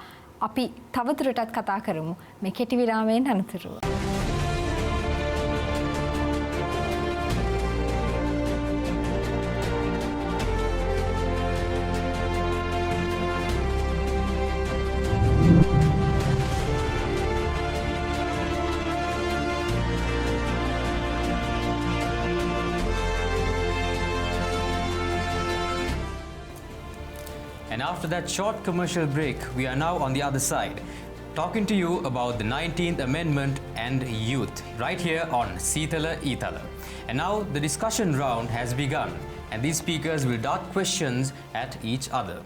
අපි තවදුරටත් කතා කරමු මේ කෙටි විරාමයෙන් අනතුරුව. after that short commercial break, we are now on the other side, talking to you about the 19th Amendment and youth, right here on Seethala, Eethala. And now the discussion round has begun, and these speakers will dart questions at each other.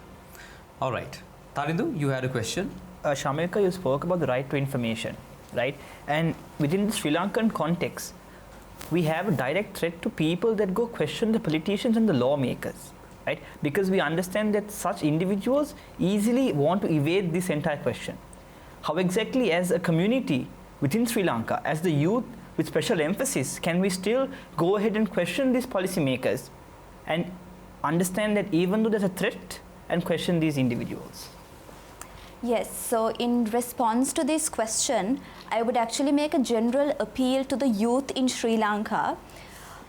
All right. Tarindu, you had a question? Shamilka, you spoke about the right to information, right? And within the Sri Lankan context, we have a direct threat to people that go question the politicians and the lawmakers, right? Because we understand that such individuals easily want to evade this entire question. How exactly, as a community within Sri Lanka, as the youth with special emphasis, can we still go ahead and question these policymakers and understand that even though there's a threat, and question these individuals? Yes, so in response to this question, I would actually make a general appeal to the youth in Sri Lanka.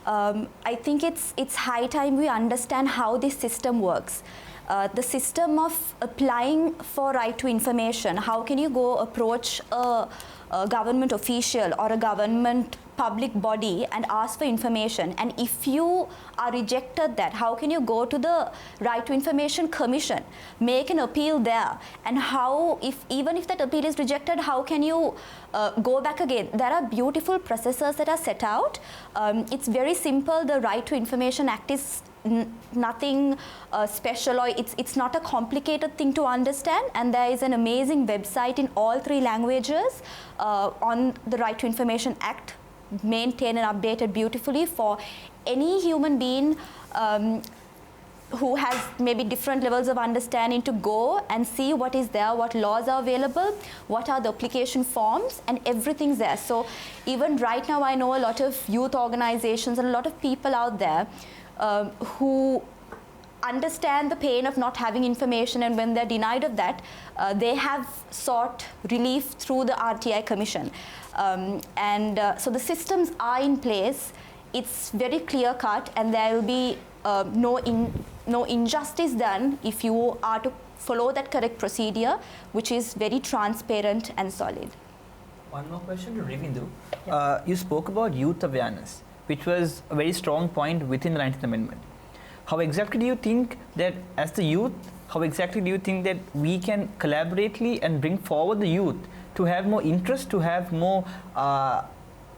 I think it's high time we understand how this system works. The system of applying for right to information, how can you go approach a government official or a government public body and ask for information, and if you are rejected that, how can you go to the Right to Information Commission, make an appeal there, and how, even if that appeal is rejected, how can you go back again? There are beautiful processes that are set out. It's very simple. The Right to Information Act is nothing special, or it's not a complicated thing to understand, and there is an amazing website in all 3 languages on the Right to Information Act, maintained and updated beautifully for any human being who has maybe different levels of understanding to go and see what is there, what laws are available, what are the application forms, and everything's there. So even right now, I know a lot of youth organizations and a lot of people out there who understand the pain of not having information, and when they're denied of that, they have sought relief through the RTI Commission. So the systems are in place. It's very clear cut, and there will be no injustice done if you are to follow that correct procedure, which is very transparent and solid. One more question to Ravindu. You spoke about youth awareness, which was a very strong point within the 19th Amendment. How exactly do you think that, as the youth, how exactly do you think that we can collaboratively and bring forward the youth to have more interest, to have more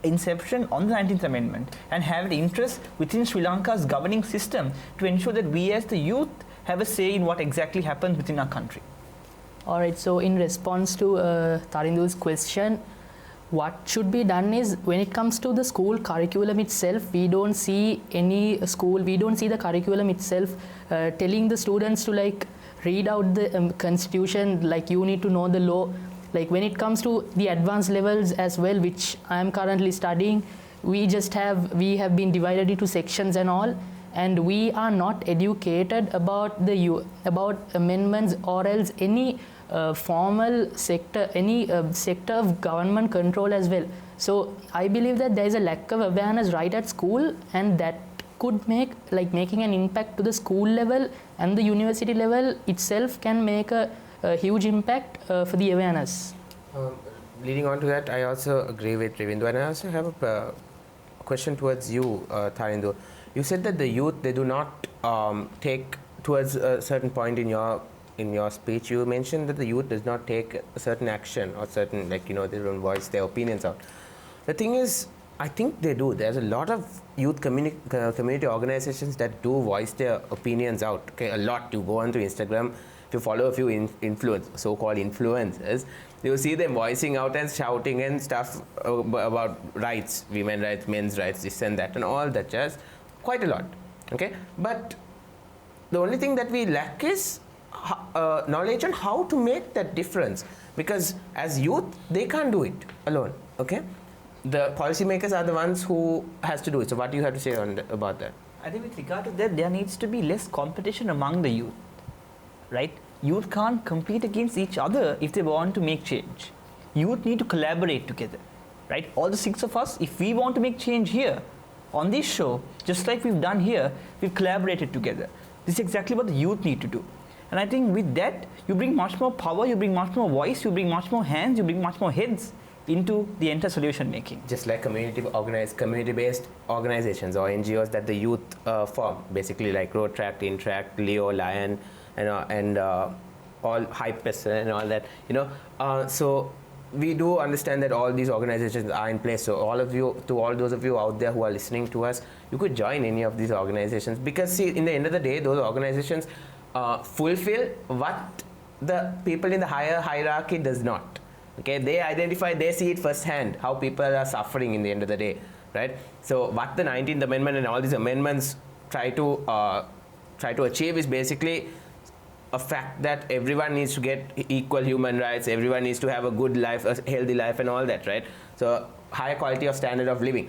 inception on the 19th Amendment, and have the interest within Sri Lanka's governing system to ensure that we as the youth have a say in what exactly happens within our country? All right, so in response to Tarindu's question, what should be done is, when it comes to the school curriculum itself, we don't see the curriculum itself telling the students to like read out the constitution, like you need to know the law. Like when it comes to the advanced levels as well, which I am currently studying, we have been divided into sections and all, and we are not educated about about amendments or else any formal sector, any sector of government control as well. So I believe that there is a lack of awareness right at school, and that could making an impact to the school level, and the university level itself can make a huge impact for the awareness. Leading on to that, I also agree with Ravindu, and I also have a question towards you, Tarindu. You said that the youth, they do not take towards a certain point in your speech. You mentioned that the youth does not take a certain action or certain, they don't voice their opinions out. The thing is, I think they do. There's a lot of youth community organizations that do voice their opinions out. Okay, a lot. You go onto Instagram, if you follow a few so-called influencers, you see them voicing out and shouting and stuff about rights, women's rights, men's rights, this and that, and all that jazz. Quite a lot. Okay, but the only thing that we lack is knowledge on how to make that difference, because as youth, they can't do it alone. Okay, the policymakers are the ones who has to do it. So what do you have to say about that? I think with regard to that, there needs to be less competition among the youth, right? Youth can't compete against each other if they want to make change. Youth need to collaborate together, right? All the 6 of us, if we want to make change here on this show, just like we've done here, we've collaborated together. This is exactly what the youth need to do. And I think with that, you bring much more power, you bring much more voice, you bring much more hands, you bring much more heads into the entire solution making. Just like community-based organizations or NGOs that the youth form, basically like Road Track, Interact, Leo, Lion, and all hypes and all that, so we do understand that all these organizations are in place. So all those of you out there who are listening to us, you could join any of these organizations, because see, in the end of the day, those organizations fulfill what the people in the higher hierarchy does not. Okay, they identify, they see it firsthand, how people are suffering in the end of the day, right? So what the 19th Amendment and all these amendments try to achieve is basically a fact that everyone needs to get equal human rights, everyone needs to have a good life, a healthy life and all that, right? So higher quality of standard of living.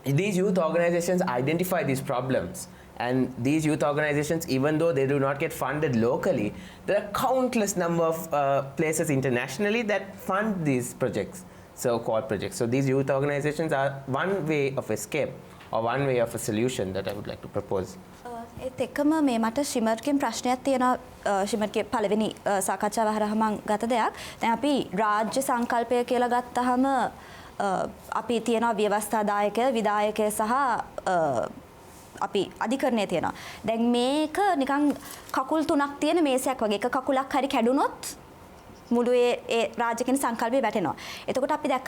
These youth organizations identify these problems, and these youth organizations, even though they do not get funded locally, there are countless number of places internationally that fund these projects, so-called projects. So these youth organizations are one way of escape, or one way of a solution that I would like to propose. ඒත් එක්කම මේ මට ශිමර්ගෙන් ප්‍රශ්නයක් තියෙනවා. ශිමර්ගේ පළවෙනි සාකච්ඡාව හරහා මම ගත දෙයක්. දැන් අපි රාජ්‍ය සංකල්පය කියලා ගත්තාම අපි තියෙනවා ව්‍යවස්ථාදායක, විධායකය සහ අපි අධිකරණය තියෙනවා. දැන් මේක නිකන් කකුල් තුනක් තියෙන මේසයක් වගේ. එක කකුලක් හරි කැඩුනොත් මුළු ඒ රාජ්‍යකින සංකල්පය වැටෙනවා. එතකොට අපි දැක්ක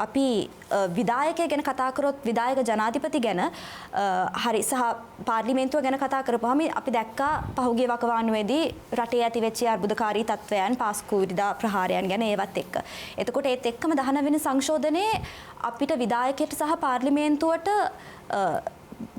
අපි විධායකය ගැන කතා කරොත්, විධායක ජනාධිපති ගැන හරි සහ පාර්ලිමේන්තුව ගැන කතා කරපුවාම අපි දැක්කා පහුගිය වකවානුවේදී රටේ ඇති වෙච්ච අර්බුදකාරී තත්ත්වයන්, පාස්කු විරෝධ ප්‍රහාරයන් ගැන ඒවත් එක්ක. එතකොට ඒත් එක්කම 19 වෙනි සංශෝධනයේ අපිට විධායකයට සහ පාර්ලිමේන්තුවට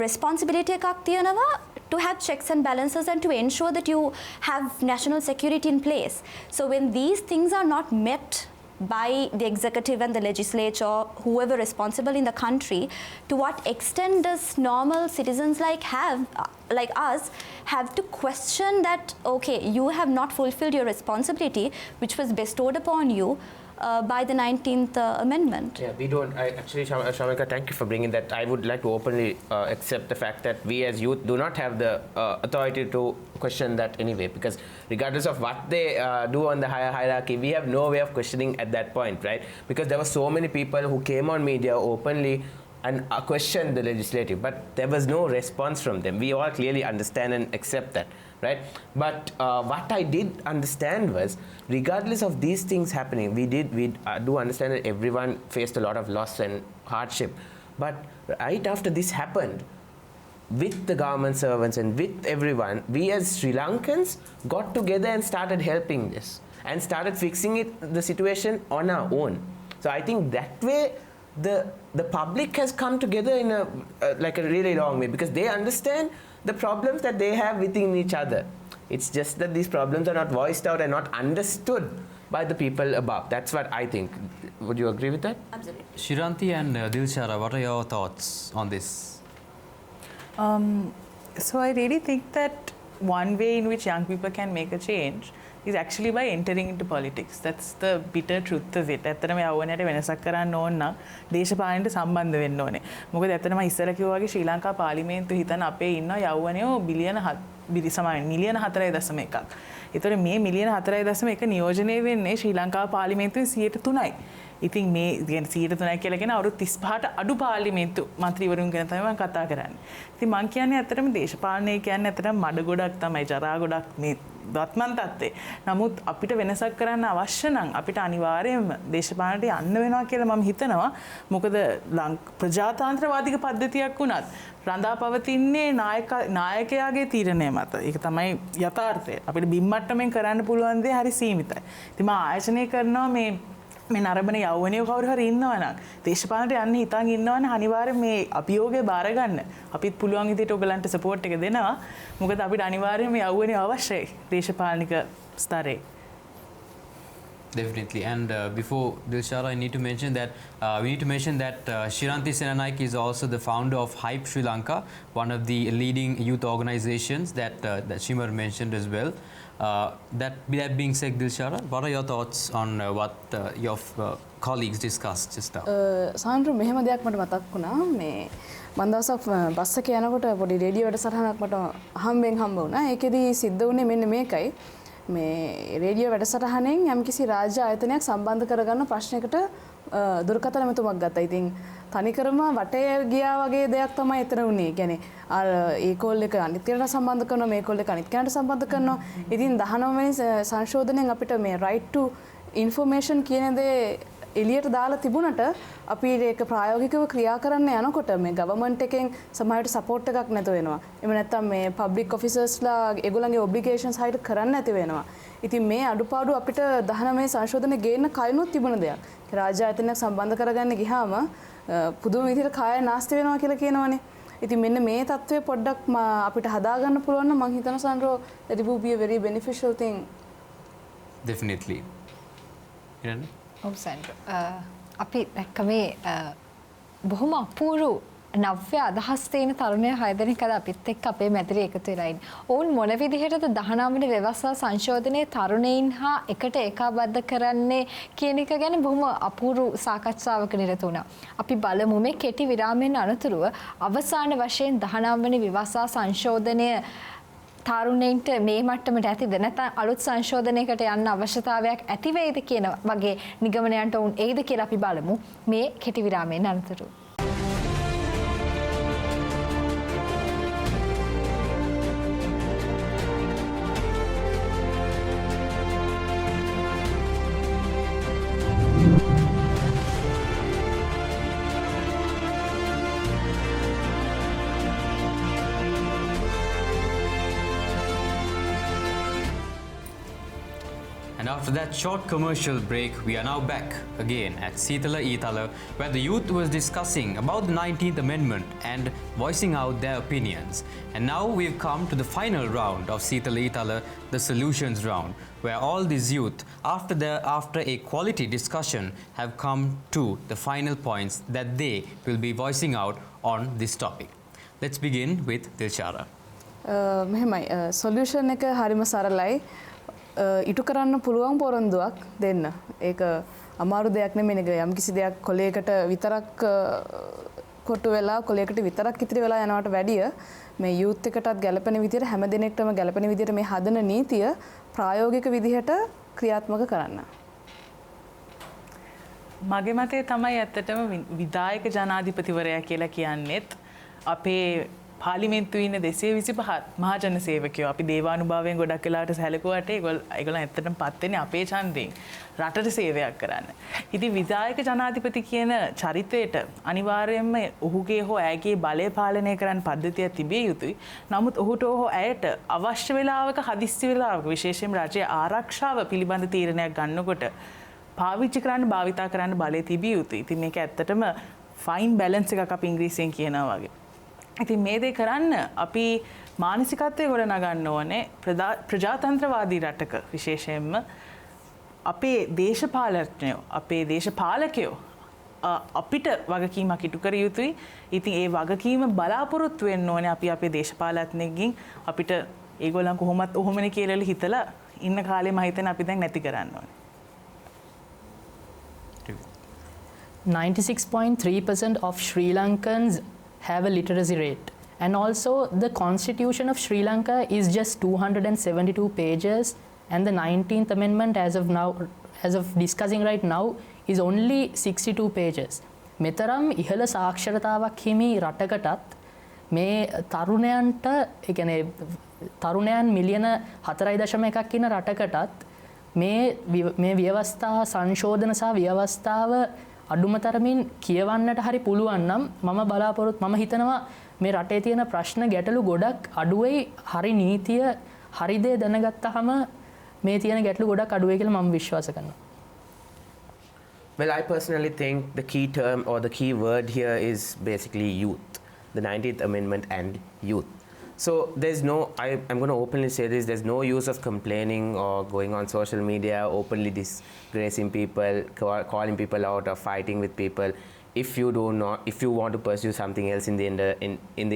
responsibility එකක් තියෙනවා to have checks and balances and to ensure that you have national security in place. So when these things are not met by the executive and the legislature, whoever responsible in the country, to what extent does normal citizens like us have to question that, okay, you have not fulfilled your responsibility which was bestowed upon you by the 19th Amendment? Yeah, we don't. Actually, Shamika, thank you for bringing that. I would like to openly accept the fact that we as youth do not have the authority to question that anyway, because regardless of what they do on the higher hierarchy, we have no way of questioning at that point, right? Because there were so many people who came on media openly and questioned the legislative, but there was no response from them. We all clearly understand and accept that, right? But what I did understand was, regardless of these things happening, we do understand that everyone faced a lot of loss and hardship. But right after this happened, with the government servants and with everyone, we as Sri Lankans got together and started helping this and started fixing the situation on our own. So I think that way the public has come together in a really long way, because they understand the problems that they have within each other. It's just that these problems are not voiced out and not understood by the people above. That's what I think. Would you agree with that? Absolutely. Shiranti and Dilshara, what are your thoughts on this? So I really think that one way in which young people can make a change is actually by entering into politics. That's the bitter truth of it. ඇත්තටම යවන්නට වෙනසක් කරන්න ඕන නම් දේශපාලනයට සම්බන්ධ වෙන්න ඕනේ. මොකද ඇත්තටම ඉස්සර කිව්වා වගේ ශ්‍රී ලංකා පාර්ලිමේන්තුව හිතන අපේ ඉන්න යවන්නයෝ මිලියන 4.1ක්. ඒතර මේ මිලියන 4.1 නියෝජනය වෙන්නේ ශ්‍රී ලංකා පාර්ලිමේන්තුවේ 3%යි. ඉතින් මේ කියන්නේ 3% කියලා කියන අවුරුදු 35ට අඩු පාර්ලිමේන්තු මන්ත්‍රීවරුන් ගැන තමයි මම කතා කරන්නේ. ඉතින් මම කියන්නේ ඇත්තටම දේශපාලනය කියන්නේ ඇත්තටම මඩ ගොඩක් තමයි, ජරා ගොඩක් මේ වත්මන් තත්ත්වේ. නමුත් අපිට වෙනසක් කරන්න අවශ්‍ය නම් අපිට අනිවාර්යයෙන්ම දේශපාලනයට යන්න වෙනවා කියලා මම හිතනවා. මොකද ප්‍රජාතන්ත්‍රවාදික පද්ධතියක් වුණත් රඳා පවතින්නේ නායකයාගේ තීරණය මත. ඒක තමයි යථාර්ථය. අපිට බිම්මට්ටමෙන් කරන්න පුළුවන් දේ හරි සීමිතයි. ඉතින් මම ආයෝජනය කරනවා මේ නරඹන යෞවනයෝ කවුරු හරි ඉන්නවා නම් දේශපාලනයට යන්න හිතන් ඉන්නවා නම් අනිවාර්යයෙන් මේ අභියෝගය බාර ගන්න. අපිත් පුළුවන් විදිහට ඔයගලන්ට සපෝට් එක දෙනවා. මොකද අපිට අනිවාර්යයෙන් මේ යෞවනයෝ අවශ්‍යයි දේශපාලනික ස්තරේ. Definitely. And before Dilshara, I need to mention that we need to mention that Shiranti Senanaik is also the founder of Hype Sri Lanka, one of the leading youth organizations that Shimar mentioned as well. That being said, Dilshara, what are your thoughts on what your colleagues discussed just now? සාන්ද්‍ර මෙහෙම දෙයක් මට මතක් වුණා. මේ මම දවසක් bus එකේ යනකොට පොඩි රේඩියෝ වැඩසටහනක් මට හම්බ වුණා. ඒකෙදි සිද්ධ වුණේ මෙන්න මේකයි. මේ රේඩියෝ වැඩසටහනෙන් යම්කිසි රාජ්‍ය ආයතනයක් සම්බන්ධ කරගන්න ප්‍රශ්නයකට දුරකථන ඇමතුමක් ගත්තා. ඉතින් තනිකරම වටේ ගියා වගේ දෙයක් තමයි එතන උනේ. කියන්නේ අර ඒ කෝල් එක අනිත් කෙනාට සම්බන්ධ කරනවා, මේ කෝල් එක අනිත් කෙනාට සම්බන්ධ කරනවා. ඉතින් 19 වෙනි සංශෝධනයෙන් අපිට මේ right to information කියන දේ එළියට දාලා තිබුණට අපි ඒක ප්‍රායෝගිකව ක්‍රියා කරන්න යනකොට මේ ගවර්න්මන්ට් එකෙන් සමහරට සපෝට් එකක් නැතු වෙනවා. එහෙම නැත්නම් මේ පබ්ලික් ඔෆිසර්ස්ලා ඒගොල්ලන්ගේ ඔබ්ලිගේෂන්ස් හරියට කරන්න නැති වෙනවා. ඉතින් මේ අඩුපාඩු අපිට 19 සංශෝධනය ගේන්න කලිනුත් තිබුණ දෙයක්. රාජ්‍ය ආයතනයක් සම්බන්ධ කරගන්න ගියාම පුදුම විදිහට කාය නාස්ති වෙනවා කියලා කියනවනේ. ඉතින් මෙන්න මේ தત્ත්වය පොඩ්ඩක් අපිට හදාගන්න පුළුවන් නම් මම හිතන සන්රෝ that it would be a very beneficial thing. Definitely. ඉරන්නේ? ඔව් සන්රෝ. අපි දැක්ක මේ බොහොම අපූරු නව්‍ය අදහස් තියෙන තරුණයෝ 6 දෙනෙක් අද අපිත් එක්ක අපේ මැදිරියේ එකතු වෙලා ඉන්නේ. ඔවුන් මොන විදිහටද 19 වෙනි ව්‍යවස්ථා සංශෝධනයේ තරුණයින් හා එකට ඒකාබද්ධ කරන්නේ කියන එක ගැන බොහොම අපූරු සාකච්ඡාවක නිරත වුණා. අපි බලමු මේ කෙටි විරාමයෙන් අනතුරුව අවසාන වශයෙන් 19 වෙනි ව්‍යවස්ථා සංශෝධනය තරුණයින්ට මේ මට්ටමට ඇතිද නැත්නම් අලුත් සංශෝධනයකට යන්න අවශ්‍යතාවයක් ඇති වෙයිද කියන වගේ නිගමනයන්ට උන් එයිද කියලා අපි බලමු මේ කෙටි විරාමයෙන් අනතුරුව. And after that short commercial break, we are now back again at Seethala, Eethala, where the youth was discussing about the 19th Amendment and voicing out their opinions. And now we've come to the final round of Seethala, Eethala, the solutions round, where all these youth, after a quality discussion, have come to the final points that they will be voicing out on this topic. Let's begin with Dilshara. මෙහෙමයි solution එක හරිම සරලයි. ඉටු කරන්න පුළුවන් පොරොන්දුවක් දෙන්න. ඒක අමාරු දෙයක් නෙමෙයි. නේද? යම්කිසි දෙයක් කොලයකට විතරක් කොටු වෙලා කොලයකට විතරක් ඉතිරි වෙලා යනවට වැඩිය මේ යූත් එකටත් ගැළපෙන විදිහට හැම දිනෙකටම ගැළපෙන විදිහට මේ හදන නීතිය ප්‍රායෝගික විදිහට ක්‍රියාත්මක කරන්න. මගේ මතය තමයි ඇත්තටම විධායක ජනාධිපතිවරයා කියලා කියන්නේත් අපේ පාර්ලිමේන්තුවේ ඉන්න 225 මහජන සේවකයෝ අපි දේවානුභාවයෙන් ගොඩක් වෙලාවට සැලකුවාට ඒගොල්ලෝ ඇත්තටම පත් වෙන්නේ අපේ ඡන්දයෙන් රටට සේවයක් කරන්න. ඉතින් විධායක ජනාධිපති කියන චරිතයට අනිවාර්යයෙන්ම ඔහුගේ හෝ ඇයගේ බලය පාලනය කරන්න පද්ධතියක් තිබිය යුතුයි. නමුත් ඔහුට හෝ ඇයට අවශ්‍ය වෙලාවක හදිස්සි වෙලාවක විශේෂයෙන්ම රජයේ ආරක්ෂාව පිළිබඳ තීරණයක් ගන්නකොට පාවිච්චි කරන්න භාවිතා කරන්න බලය තිබිය යුතුයි. ඉතින් මේක ඇත්තටම ෆයින් බැලන්ස් එකක් අපි ඉංග්‍රීසියෙන් කියනවා වගේ. ඉතින් මේ දේ කරන්න අපි මානසිකත්වය ගොඩනගන්න ඕනේ ප්‍රජාතන්ත්‍රවාදී රටක විශේෂයෙන්ම අපේ දේශපාලඥයෝ අපේ දේශපාලකයෝ අපිට වගකීමක් ඉටු කර යුතුයි. ඉතින් ඒ වගකීම බලාපොරොත්තු වෙන්න ඕනේ අපි අපේ දේශපාලඥයෙක්ගෙන් අපිට ඒගොල්ලන් කොහොමත් ඔහොමනේ කියලා හිතලා ඉන්න කාලේ මම හිතන්නේ අපි දැන් නැති කරන්න ඕනේ. 96.3% of Sri Lankans have a literacy rate, and also the constitution of Sri Lanka is just 272 pages, and the 19th amendment as of discussing right now is only 62 pages. මෙතරම් ඉහළ සාක්ෂරතාවක් හිමි රටකටත් මේ තරුණයන්ට ඒ කියන්නේ තරුණයන් මිලියන 4.1ක් ඉන්න රටකටත් මේ ව්‍යවස්ථා සංශෝධන සහ ව්‍යවස්ථාව අඩුම තරමින් කියවන්නට හරි පුළුවන් නම් මම හිතනවා මේ රටේ තියෙන ප්‍රශ්න ගැටලු ගොඩක් අඩුවෙයි. හරි නීතිය හරි දේ දැනගත්තාම මේ තියෙන ගැටලු ගොඩක් අඩුවෙයි කියලා මම විශ්වාස කරනවා. Well, I personally think the key term or the key word here is basically youth, the 19th Amendment and youth. So there's I'm going to openly say this, there's no use of complaining or going on social media, openly disgracing people, calling people out or fighting with people if you want to pursue something else in the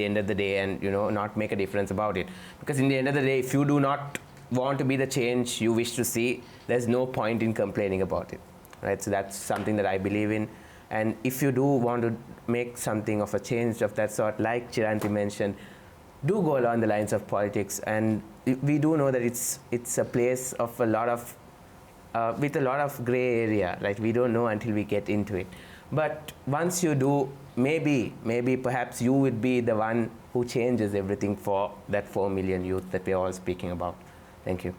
end of the day and not make a difference about it. Because in the end of the day, if you do not want to be the change you wish to see, there's no point in complaining about it. Right? So that's something that I believe in. And if you do want to make something of a change of that sort, like Chiranti mentioned, do go along the lines of politics and we do know that it's a place of a lot of with a lot of gray area, right? We don't know until we get into it. But once you do, maybe perhaps you would be the one who changes everything for that 4 million youth that we're all speaking about. Thank you.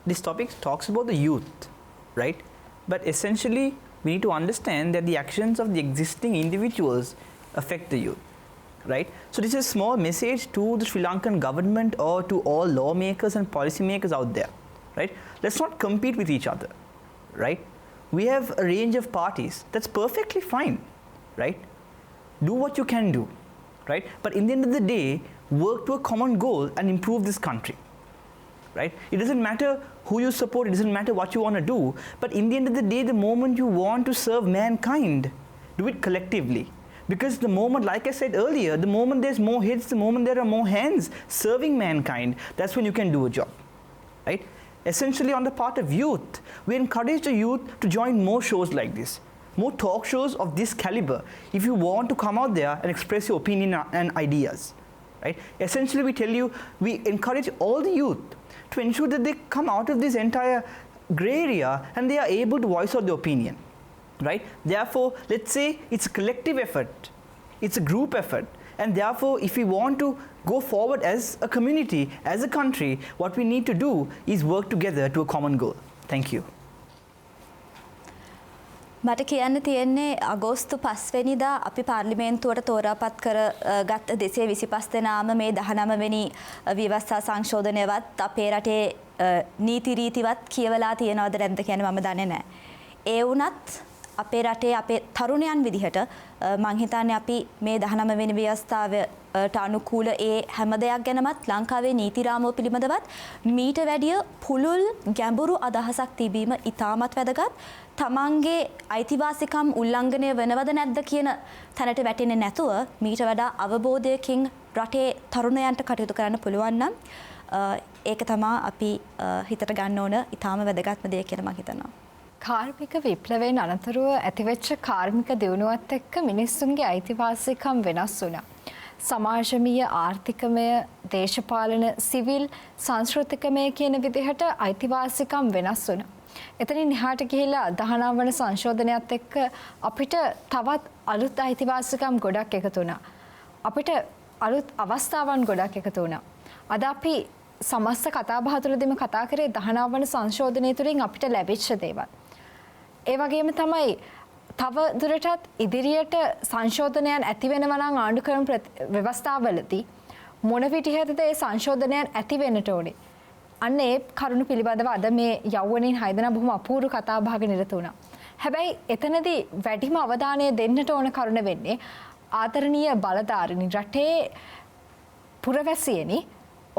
This topic talks about the youth, right? But essentially, we need to understand that the actions of the existing individuals affect the youth, right? So this is a small message to the Sri Lankan government or to all lawmakers and policymakers out there, right? Let's not compete with each other, right? We have a range of parties. That's perfectly fine, right? Do what you can do, right? But in the end of the day, work to a common goal and improve this country, right? It doesn't matter who you support, it doesn't matter what you want to do, but in the end of the day, the moment you want to serve mankind, do it collectively. Because the moment, like I said earlier, the moment there's more heads, the moment there are more hands serving mankind, that's when you can do a job, right? Essentially, on the part of youth, we encourage the youth to join more shows like this, more talk shows of this caliber, if you want to come out there and express your opinion and ideas, right? Essentially, we tell you, we encourage all the youth to ensure that they come out of this entire gray area and they are able to voice out their opinion, right? Therefore, let's say it's a collective effort, it's a group effort, and therefore, if we want to go forward as a community, as a country, what we need to do is work together to a common goal. Thank you. මට කියන්න තියෙන්නේ අගෝස්තු 5 වෙනිදා අපි පාර්ලිමේන්තුවට තෝරාපත් කරගත් 225 දෙනාම මේ 19 වෙනි ව්‍යවස්ථා සංශෝධනයවත් අපේ රටේ නීති රීතිවත් කියවලා තියෙනවද නැද්ද කියන්නේ මම දන්නේ නැහැ. ඒ වුණත් අපේ රටේ අපේ තරුණයන් විදිහට මං හිතන්නේ අපි මේ 19 වෙනි ව්‍යවස්ථාවට අනුකූල ඒ හැම දෙයක් ගැනමත් ලංකාවේ නීති රාමුව පිළිබඳවත් මීට වැඩිය පුළුල් ගැඹුරු අදහසක් තිබීම ඉතාමත් වැදගත්. තමන්ගේ අයිතිවාසිකම් උල්ලංඝනය වෙනවද නැද්ද කියන තැනට වැටෙන්නේ නැතුව මීට වඩා අවබෝධයකින් රටේ තරුණයන්ට කටයුතු කරන්න පුළුවන් නම් ඒක තමයි අපි හිතට ගන්න ඕන ඉතාම වැදගත්ම දේ කියලා මම හිතනවා. කාර්මික විප්ලවයෙන් අනතුරුව ඇතිවෙච්ච කාර්මික දියුණුවත් එක්ක මිනිස්සුන්ගේ අයිතිවාසිකම් වෙනස් වුණා. සමාජමීය ආර්ථිකමය දේශපාලන සිවිල් සංස්කෘතිකමය කියන විදිහට අයිතිවාසිකම් වෙනස් වුණා. එතනින් එහාට ගිහිල්ලා 19 වන සංශෝධනයත් එක්ක අපිට තවත් අලුත් අයිතිවාසිකම් ගොඩක් එකතු වුණා. අපිට අලුත් අවස්ථාවන් ගොඩක් එකතු වුණා. අද අපි සමස්ත කතාබහ තුළදීම කතා කරේ 19 වන සංශෝධනය තුළින් අපිට ලැබිච්ච දේවල්. ඒ වගේම තමයි තව දුරටත් ඉදිරියට සංශෝධනයන් ඇති වෙනවා නම් ආණ්ඩු ක්‍රම ව්‍යවස්ථාවලදී මොන විදිහටද ඒ සංශෝධනයන් ඇති වෙන්නට ඕනේ? අන්න ඒ කරුණු පිළිබඳව අද මේ යෞවනින් 6 දෙනා බොහොම අපූර්ව කතා බහක නිරත වුණා. හැබැයි එතනදී වැඩිම අවධානය දෙන්නට ඕන කරුණ වෙන්නේ ආදරණීය බලධාරිනි රටේ පුරවැසියනි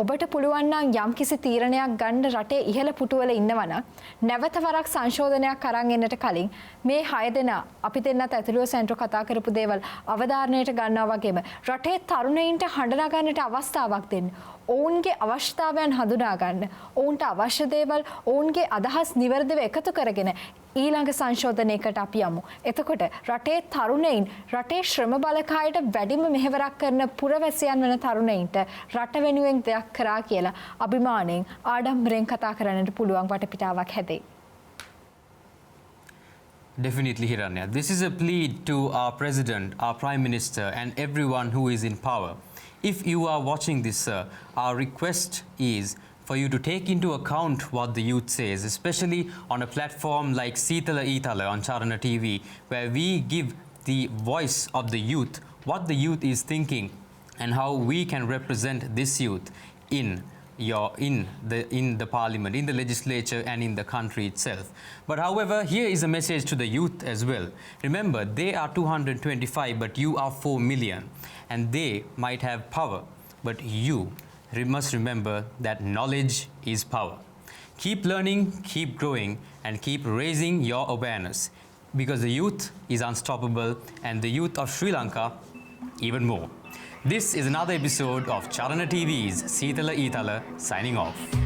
ඔබට පුළුවන් නම් යම්කිසි තීරණයක් ගන්න රටේ ඉහළ පුටුවල ඉන්නවා නම් නැවත වරක් සංශෝධනයක් අරන් එන්නට කලින් මේ 6 දෙනා අපි දෙන්නත් ඇතුළුව සෙන්ට්‍රෝ කතා කරපු දේවල් අවධාරණයට ගන්නවා වගේම රටේ තරුණයින්ට හඬනා ගන්නට අවස්ථාවක් දෙන්න. ඔවුන්ගේ අවශ්‍යතාවයන් හඳුනා ගන්න. ඔවුන්ට අවශ්‍ය දේවල් ඔවුන්ගේ අදහස් නිවැරදිව එකතු කරගෙන ඊළඟ සංශෝධනයකට අපි යමු. එතකොට රටේ තරුණයින් රටේ ශ්‍රම බලකායට වැඩිම මෙහෙවරක් කරන පුරවැසියන් වෙන තරුණයින්ට රට වෙනුවෙන් දෙයක් කරා කියලා අභිමාණයෙන් ආඩම්බරෙන් කතා කරන්නට පුළුවන් වටපිටාවක් හැදේ. Definitely, Hiranya. This is a plea to our President, our Prime Minister and everyone who is in power. If you are watching this, sir, our request is for you to take into account what the youth says, especially on a platform like Seethala Eethala on Charana TV, where we give the voice of the youth, what the youth is thinking and how we can represent this youth in the parliament, in the legislature and in the country itself. But however, here is a message to the youth as well. Remember, they are 225, but you are 4 million. And they might have power, but you must remember that knowledge is power. Keep learning, keep growing, and keep raising your awareness, because the youth is unstoppable and the youth of Sri Lanka even more. This is another episode of Charana TV's Seethala Eethala signing off.